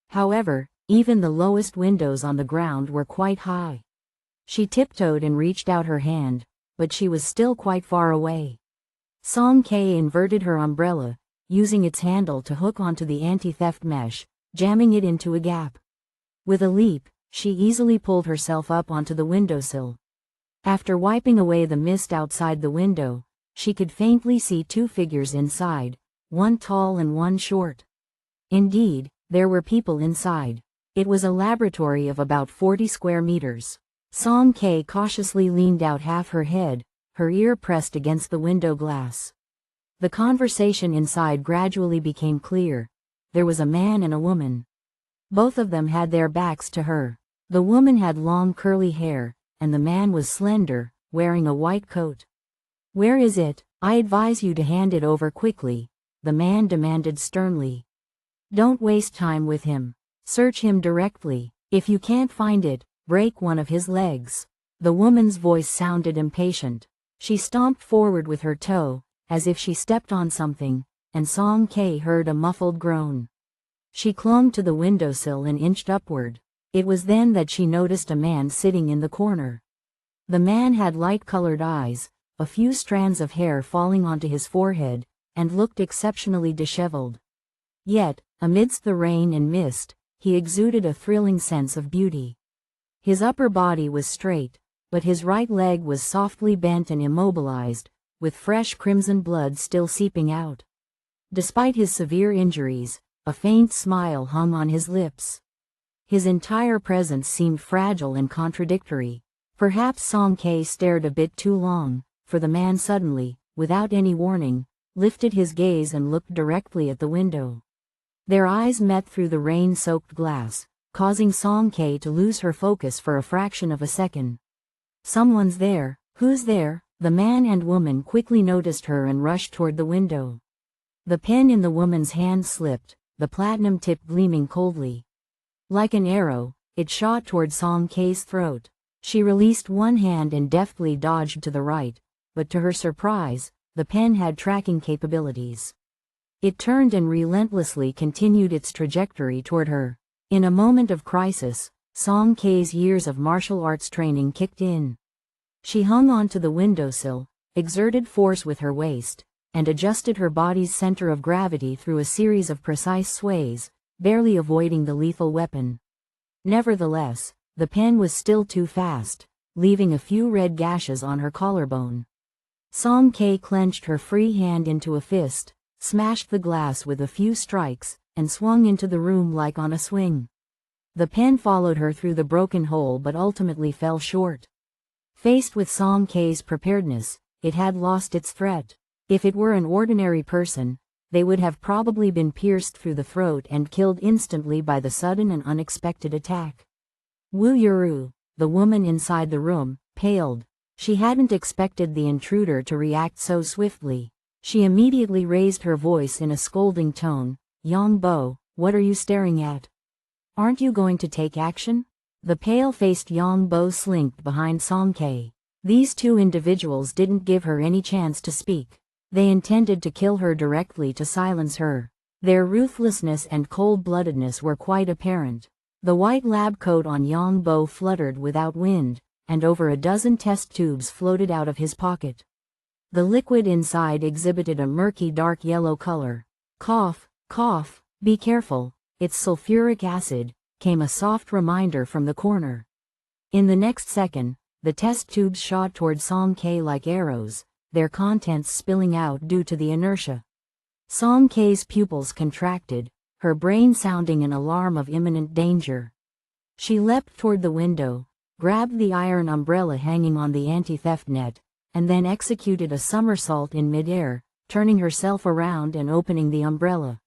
However, even the lowest windows on the ground were quite high. She tiptoed and reached out her hand, but she was still quite far away. Song Ke inverted her umbrella, using its handle to hook onto the anti-theft mesh, jamming it into a gap. With a leap, she easily pulled herself up onto the windowsill. After wiping away the mist outside the window, she could faintly see 2 figures inside, one tall and one short. Indeed, there were people inside. It was a laboratory of about 40 square meters. Song Ke cautiously leaned out half her head, her ear pressed against the window glass. The conversation inside gradually became clear. There was a man and a woman. Both of them had their backs to her. The woman had long curly hair, and the man was slender, wearing a white coat. "Where is it? I advise you to hand it over quickly," the man demanded sternly. "Don't waste time with him. Search him directly. If you can't find it, break one of his legs." The woman's voice sounded impatient. She stomped forward with her toe, as if she stepped on something, and Song Ke heard a muffled groan. She clung to the windowsill and inched upward. It was then that she noticed a man sitting in the corner. The man had light-colored eyes, a few strands of hair falling onto his forehead, and looked exceptionally disheveled. Yet, amidst the rain and mist, he exuded a thrilling sense of beauty. His upper body was straight, but his right leg was softly bent and immobilized, with fresh crimson blood still seeping out. Despite his severe injuries, a faint smile hung on his lips. His entire presence seemed fragile and contradictory. Perhaps Song Ke stared a bit too long, for the man suddenly, without any warning, lifted his gaze and looked directly at the window. Their eyes met through the rain-soaked glass, causing Song Ke to lose her focus for a fraction of a second. "Someone's there. Who's there?" The man and woman quickly noticed her and rushed toward the window. The pen in the woman's hand slipped, the platinum tip gleaming coldly. Like an arrow, it shot toward Song Ke's throat. She released one hand and deftly dodged to the right, but to her surprise, the pen had tracking capabilities. It turned and relentlessly continued its trajectory toward her. In a moment of crisis, Song Kei's years of martial arts training kicked in. She hung onto the windowsill, exerted force with her waist, and adjusted her body's center of gravity through a series of precise sways, barely avoiding the lethal weapon. Nevertheless, the pen was still too fast, leaving a few red gashes on her collarbone. Song Kei clenched her free hand into a fist, smashed the glass with a few strikes, and swung into the room like on a swing. The pen followed her through the broken hole but ultimately fell short. Faced with Song Kei's preparedness, it had lost its threat. If it were an ordinary person, they would have probably been pierced through the throat and killed instantly by the sudden and unexpected attack. Wu Yuru, the woman inside the room, paled. She hadn't expected the intruder to react so swiftly. She immediately raised her voice in a scolding tone. "Yang Bo, what are you staring at? Aren't you going to take action?" The pale-faced Yang Bo slinked behind Song Kei. These two individuals didn't give her any chance to speak. They intended to kill her directly to silence her. Their ruthlessness and cold-bloodedness were quite apparent. The white lab coat on Yang Bo fluttered without wind, and over a dozen test tubes floated out of his pocket. The liquid inside exhibited a murky dark yellow color. "Cough, cough, be careful, it's sulfuric acid," came a soft reminder from the corner. In the next second, the test tubes shot toward Song Kei like arrows, their contents spilling out due to the inertia. Song Kei's pupils contracted, her brain sounding an alarm of imminent danger. She leapt toward the window, grabbed the iron umbrella hanging on the anti-theft net, and then executed a somersault in midair, turning herself around and opening the umbrella.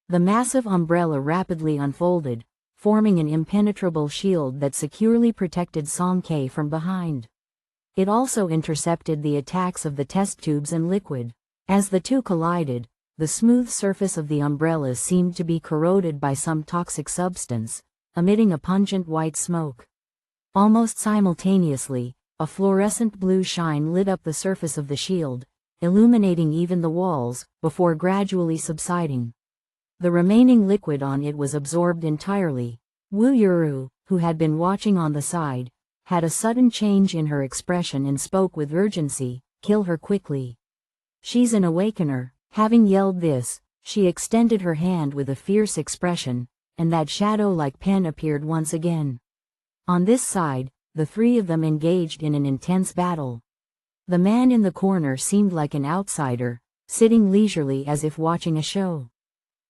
The massive umbrella rapidly unfolded, forming an impenetrable shield that securely protected Song Kei from behind. It also intercepted the attacks of the test tubes and liquid. As the two collided, the smooth surface of the umbrella seemed to be corroded by some toxic substance, emitting a pungent white smoke. Almost simultaneously, a fluorescent blue shine lit up the surface of the shield, illuminating even the walls, before gradually subsiding. The remaining liquid on it was absorbed entirely. Wu Yuru, who had been watching on the side, had a sudden change in her expression and spoke with urgency. "Kill her quickly. She's an awakener." Having yelled this, she extended her hand with a fierce expression, and that shadow-like pen appeared once again. On this side, the three of them engaged in an intense battle. The man in the corner seemed like an outsider, sitting leisurely as if watching a show.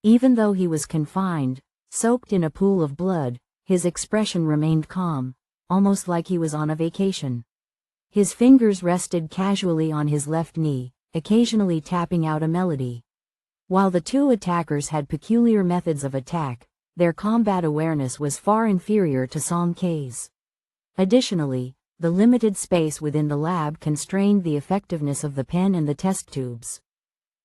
Even though he was confined, soaked in a pool of blood, his expression remained calm, almost like he was on a vacation. His fingers rested casually on his left knee, occasionally tapping out a melody. While the two attackers had peculiar methods of attack, their combat awareness was far inferior to Song Kei's. Additionally, the limited space within the lab constrained the effectiveness of the pen and the test tubes.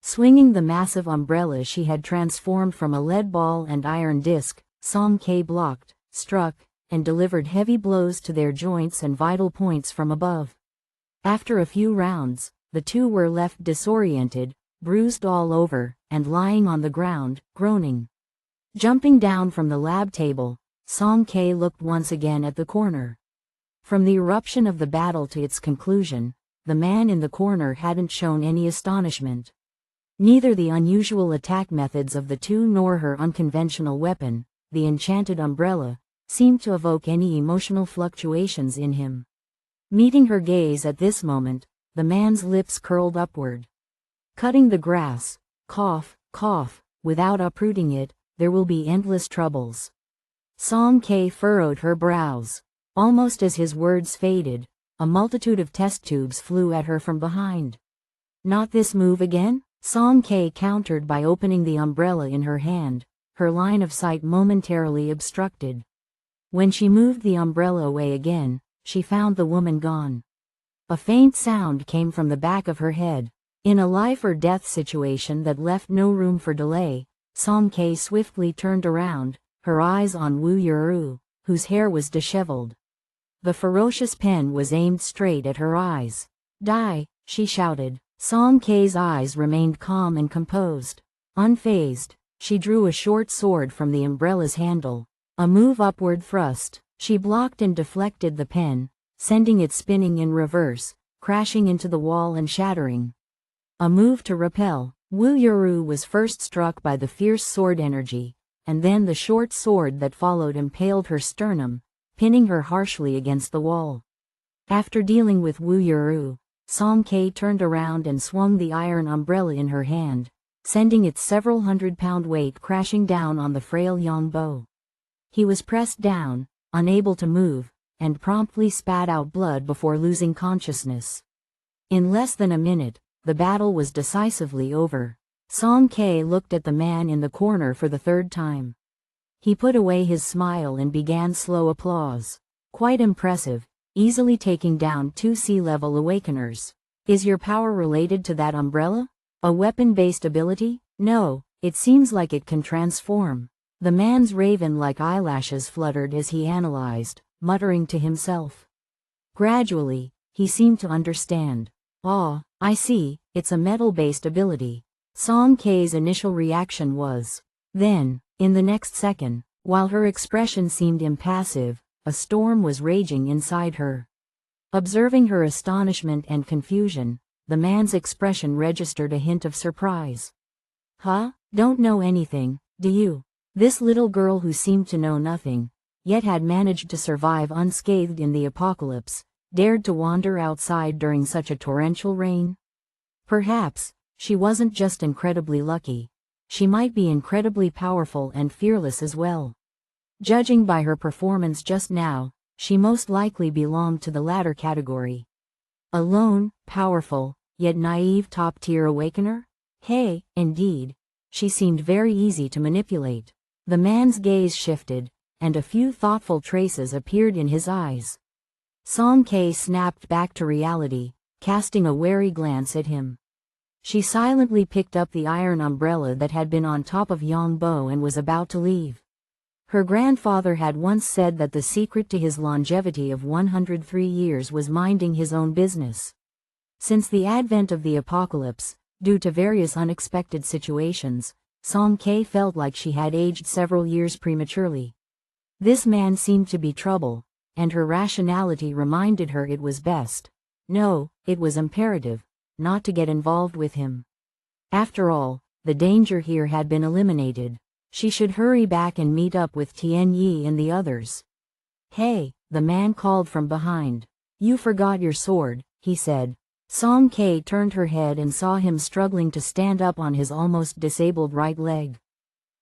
Swinging the massive umbrella she had transformed from a lead ball and iron disc, Song Kei blocked, struck, and delivered heavy blows to their joints and vital points from above. After a few rounds, the two were left disoriented, bruised all over, and lying on the ground, groaning. Jumping down from the lab table, Song Kei looked once again at the corner. From the eruption of the battle to its conclusion, the man in the corner hadn't shown any astonishment. Neither the unusual attack methods of the two nor her unconventional weapon, the enchanted umbrella, seemed to evoke any emotional fluctuations in him. Meeting her gaze at this moment, the man's lips curled upward. "Cutting the grass, cough, cough, without uprooting it, there will be endless troubles." Song Kei furrowed her brows. Almost as his words faded, a multitude of test tubes flew at her from behind. "Not this move again?" Song Kei countered by opening the umbrella in her hand, her line of sight momentarily obstructed. When she moved the umbrella away again, she found the woman gone. A faint sound came from the back of her head. In a life-or-death situation that left no room for delay, Song Kei swiftly turned around, her eyes on Wu Yuru, whose hair was disheveled. The ferocious pen was aimed straight at her eyes. "Die," she shouted. Song Kei's eyes remained calm and composed. Unfazed, she drew a short sword from the umbrella's handle. A move upward thrust, she blocked and deflected the pen, sending it spinning in reverse, crashing into the wall and shattering. A move to repel. Wu Yuru was first struck by the fierce sword energy, and then the short sword that followed impaled her sternum, pinning her harshly against the wall. After dealing with Wu Yuru, Song Kei turned around and swung the iron umbrella in her hand, sending its several hundred-pound weight crashing down on the frail Yongbo. He was pressed down, unable to move, and promptly spat out blood before losing consciousness. In less than a minute, the battle was decisively over. Song Kei looked at the man in the corner for the third time. He put away his smile and began slow applause. Quite impressive, easily taking down 2 sea-level awakeners. Is your power related to that umbrella? A weapon-based ability? No, it seems like it can transform. The man's raven-like eyelashes fluttered as he analyzed, muttering to himself. Gradually, he seemed to understand. Ah, I see, it's a metal-based ability. Song Kei's initial reaction was. Then, in the next second, while her expression seemed impassive, a storm was raging inside her. Observing her astonishment and confusion, the man's expression registered a hint of surprise. Huh? Don't know anything, do you? This little girl who seemed to know nothing, yet had managed to survive unscathed in the apocalypse, dared to wander outside during such a torrential rain? Perhaps, she wasn't just incredibly lucky. She might be incredibly powerful and fearless as well. Judging by her performance just now, she most likely belonged to the latter category. A lone, powerful, yet naive top-tier awakener? Hey, indeed. She seemed very easy to manipulate. The man's gaze shifted, and a few thoughtful traces appeared in his eyes. Song Kei snapped back to reality, casting a wary glance at him. She silently picked up the iron umbrella that had been on top of Yongbo and was about to leave. Her grandfather had once said that the secret to his longevity of 103 years was minding his own business. Since the advent of the apocalypse, due to various unexpected situations, Song Kei felt like she had aged several years prematurely. This man seemed to be trouble, and her rationality reminded her it was best. No, it was imperative, not to get involved with him. After all, the danger here had been eliminated. She should hurry back and meet up with Tian Yi and the others. Hey, the man called from behind. You forgot your sword, he said. Song Kei turned her head and saw him struggling to stand up on his almost disabled right leg.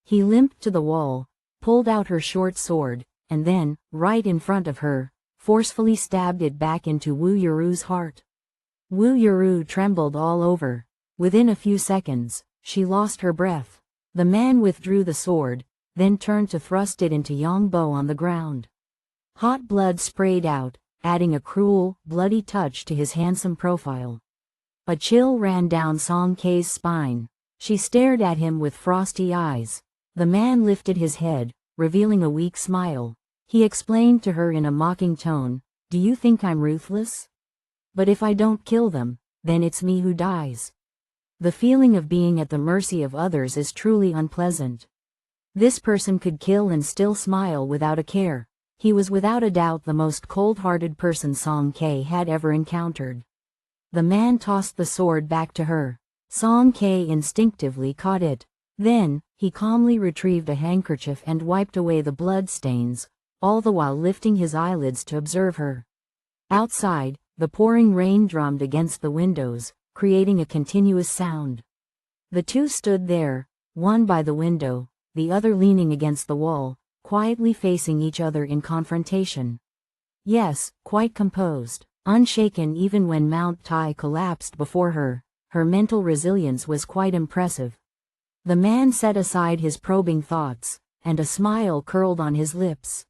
He limped to the wall, pulled out her short sword, and then, right in front of her, forcefully stabbed it back into Wu Yuru's heart. Wu Yuru trembled all over. Within a few seconds, she lost her breath. The man withdrew the sword, then turned to thrust it into Yongbo on the ground. Hot blood sprayed out, adding a cruel, bloody touch to his handsome profile. A chill ran down Song Kei's spine. She stared at him with frosty eyes. The man lifted his head, revealing a weak smile. He explained to her in a mocking tone, "Do you think I'm ruthless? But if I don't kill them, then it's me who dies. The feeling of being at the mercy of others is truly unpleasant." This person could kill and still smile without a care. He was without a doubt the most cold-hearted person Song Kei had ever encountered. The man tossed the sword back to her. Song Kei instinctively caught it. Then, he calmly retrieved a handkerchief and wiped away the blood stains, all the while lifting his eyelids to observe her. Outside, the pouring rain drummed against the windows, creating a continuous sound. The two stood there, one by the window, the other leaning against the wall, quietly facing each other in confrontation. Yes, quite composed, unshaken even when Mount Tai collapsed before her, her mental resilience was quite impressive. The man set aside his probing thoughts, and a smile curled on his lips.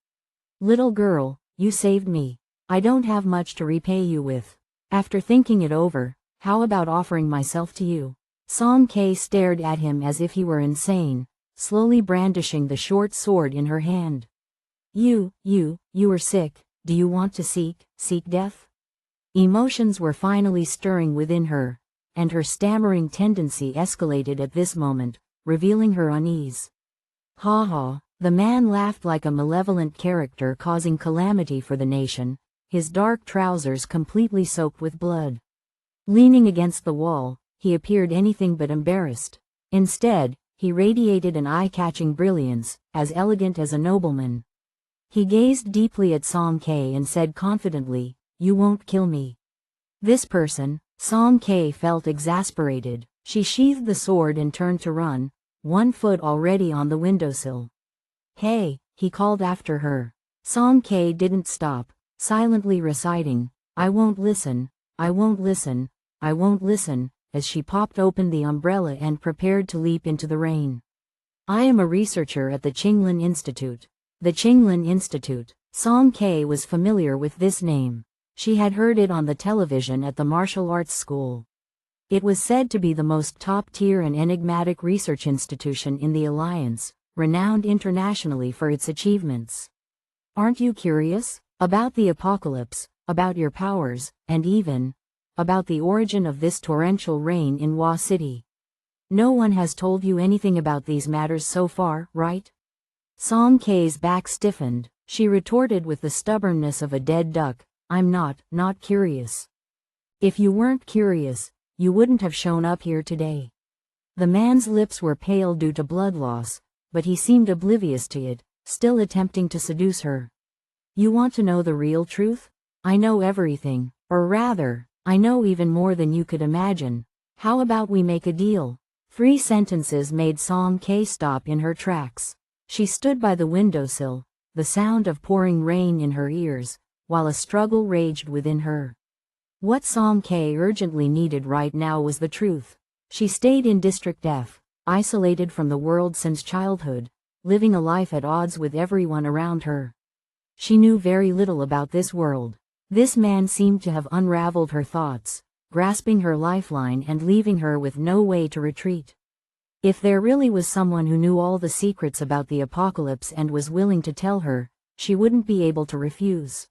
"Little girl, you saved me. I don't have much to repay you with. After thinking it over, how about offering myself to you?" Song Kei stared at him as if he were insane, slowly brandishing the short sword in her hand. You were sick, do you want to seek death?" Emotions were finally stirring within her, and her stammering tendency escalated at this moment, revealing her unease. Ha ha, the man laughed like a malevolent character causing calamity for the nation, his dark trousers completely soaked with blood. Leaning against the wall, he appeared anything but embarrassed. Instead, he radiated an eye-catching brilliance, as elegant as a nobleman. He gazed deeply at Song K and said confidently, "You won't kill me." This person, Song K felt exasperated. She sheathed the sword and turned to run, 1 foot already on the windowsill. "Hey," he called after her. Song K didn't stop, silently reciting, "I won't listen, I won't listen, I won't listen," as she popped open the umbrella and prepared to leap into the rain. "I am a researcher at the Qinglin Institute." The Qinglin Institute. Song K was familiar with this name. She had heard it on the television at the martial arts school. It was said to be the most top-tier and enigmatic research institution in the Alliance, renowned internationally for its achievements. "Aren't you curious? About the apocalypse, about your powers, and even about the origin of this torrential rain in Wa City? No one has told you anything about these matters so far, right?" Song K's back stiffened. She retorted with the stubbornness of a dead duck, "I'm not curious. If you weren't curious, you wouldn't have shown up here today." The man's lips were pale due to blood loss, but he seemed oblivious to it, still attempting to seduce her. "You want to know the real truth? I know everything, or rather, I know even more than you could imagine. How about we make a deal?" 3 sentences made Song K stop in her tracks. She stood by the windowsill, the sound of pouring rain in her ears, while a struggle raged within her. What Song K urgently needed right now was the truth. She stayed in District F, isolated from the world since childhood, living a life at odds with everyone around her. She knew very little about this world. This man seemed to have unraveled her thoughts, grasping her lifeline and leaving her with no way to retreat. If there really was someone who knew all the secrets about the apocalypse and was willing to tell her, she wouldn't be able to refuse.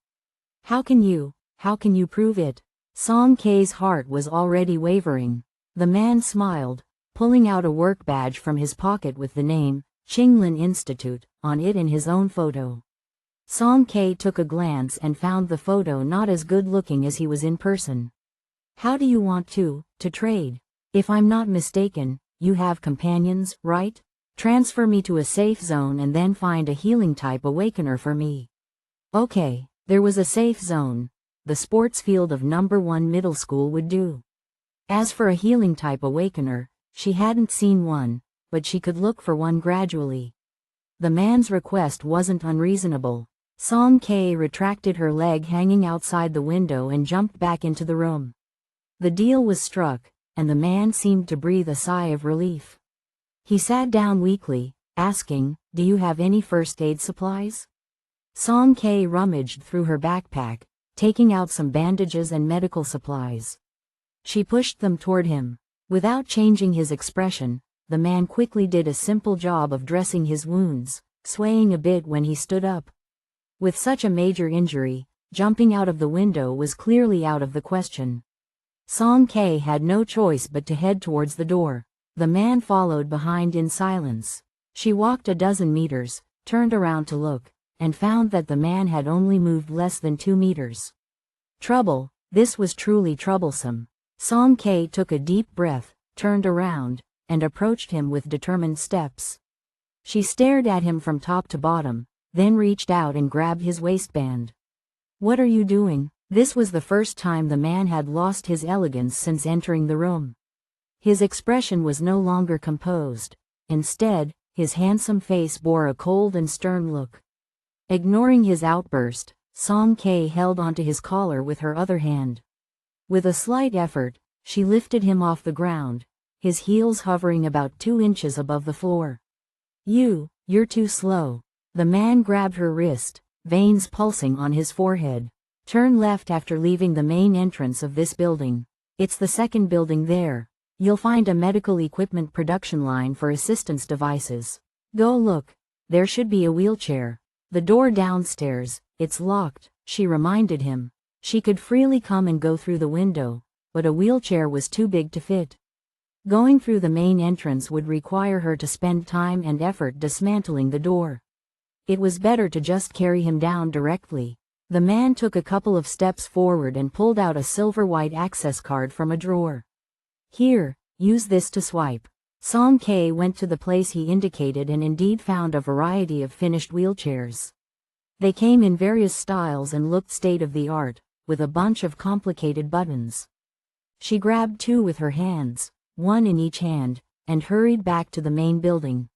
How can you prove it?" Song K's heart was already wavering. The man smiled, pulling out a work badge from his pocket with the name, Qinglin Institute, on it in his own photo. Song K took a glance and found the photo not as good-looking as he was in person. "How do you want to trade? If I'm not mistaken, you have companions, right? Transfer me to a safe zone and then find a healing-type awakener for me." Okay, there was a safe zone. The sports field of No. 1 middle school would do. As for a healing-type awakener, she hadn't seen one, but she could look for one gradually. The man's request wasn't unreasonable. Song K retracted her leg hanging outside the window and jumped back into the room. The deal was struck, and the man seemed to breathe a sigh of relief. He sat down weakly, asking, "Do you have any first aid supplies?" Song K rummaged through her backpack, taking out some bandages and medical supplies. She pushed them toward him. Without changing his expression, the man quickly did a simple job of dressing his wounds, swaying a bit when he stood up. With such a major injury, jumping out of the window was clearly out of the question. Song K had no choice but to head towards the door. The man followed behind in silence. She walked a dozen meters, turned around to look, and found that the man had only moved less than 2 meters. Trouble, this was truly troublesome. Song K took a deep breath, turned around, and approached him with determined steps. She stared at him from top to bottom, then reached out and grabbed his waistband. "What are you doing?" This was the first time the man had lost his elegance since entering the room. His expression was no longer composed. Instead, his handsome face bore a cold and stern look. Ignoring his outburst, Song K held onto his collar with her other hand. With a slight effort, she lifted him off the ground, his heels hovering about 2 inches above the floor. You're too slow." The man grabbed her wrist, veins pulsing on his forehead. "Turn left after leaving the main entrance of this building. It's the second building there. You'll find a medical equipment production line for assistance devices. Go look. There should be a wheelchair. The door downstairs, it's locked," she reminded him. She could freely come and go through the window, but a wheelchair was too big to fit. Going through the main entrance would require her to spend time and effort dismantling the door. It was better to just carry him down directly. The man took a couple of steps forward and pulled out a silver-white access card from a drawer. Here, use this to swipe. Song K went to the place he indicated and indeed found a variety of finished wheelchairs. They came in various styles and looked state-of-the-art, with a bunch of complicated buttons. She grabbed 2 with her hands, 1 in each hand, and hurried back to the main building.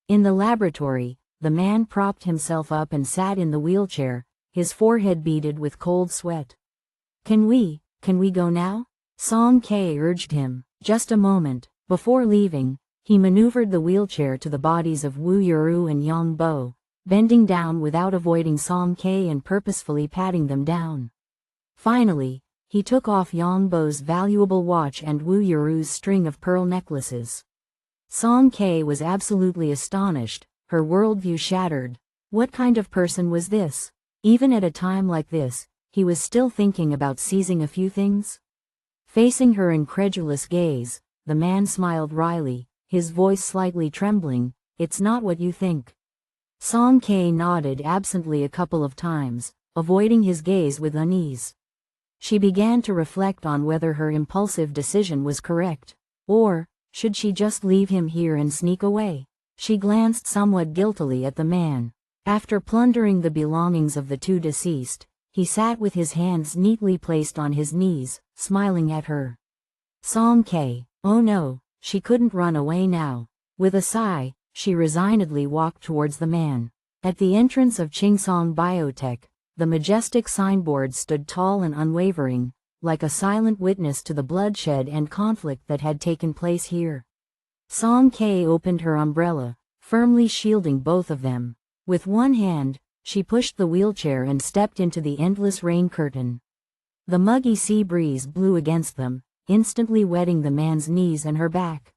In the laboratory, the man propped himself up and sat in the wheelchair, his forehead beaded with cold sweat. Can we go now? Song K urged him. Just a moment. Before leaving, he maneuvered the wheelchair to the bodies of Wu Yuru and Yang Bo, bending down without avoiding Song K and purposefully patting them down. Finally, he took off Yang Bo's valuable watch and Wu Yuru's string of pearl necklaces. Song K was absolutely astonished, her worldview shattered. What kind of person was this? Even at a time like this, he was still thinking about seizing a few things? Facing her incredulous gaze, the man smiled wryly, his voice slightly trembling. It's not what you think. Song K nodded absently a couple of times, avoiding his gaze with unease. She began to reflect on whether her impulsive decision was correct, or should she just leave him here and sneak away? She glanced somewhat guiltily at the man. After plundering the belongings of the 2 deceased, he sat with his hands neatly placed on his knees, smiling at her. Song K. Oh no, she couldn't run away now. With a sigh, she resignedly walked towards the man. At the entrance of Chingsong Biotech, the majestic signboard stood tall and unwavering, like a silent witness to the bloodshed and conflict that had taken place here. Song K opened her umbrella, firmly shielding both of them. With one hand, she pushed the wheelchair and stepped into the endless rain curtain. The muggy sea breeze blew against them, instantly wetting the man's knees and her back.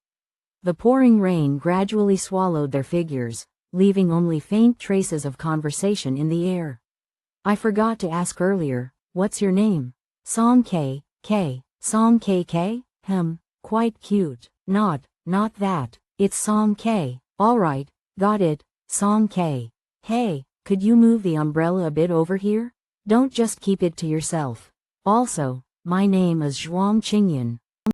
The pouring rain gradually swallowed their figures, leaving only faint traces of conversation in the air. I forgot to ask earlier, what's your name? Song K. Song KK? Quite cute. Not that. It's Song K. Alright, got it, Song K. Hey, could you move the umbrella a bit over here? Don't just keep it to yourself. Also, my name is Zhuang Qingyan.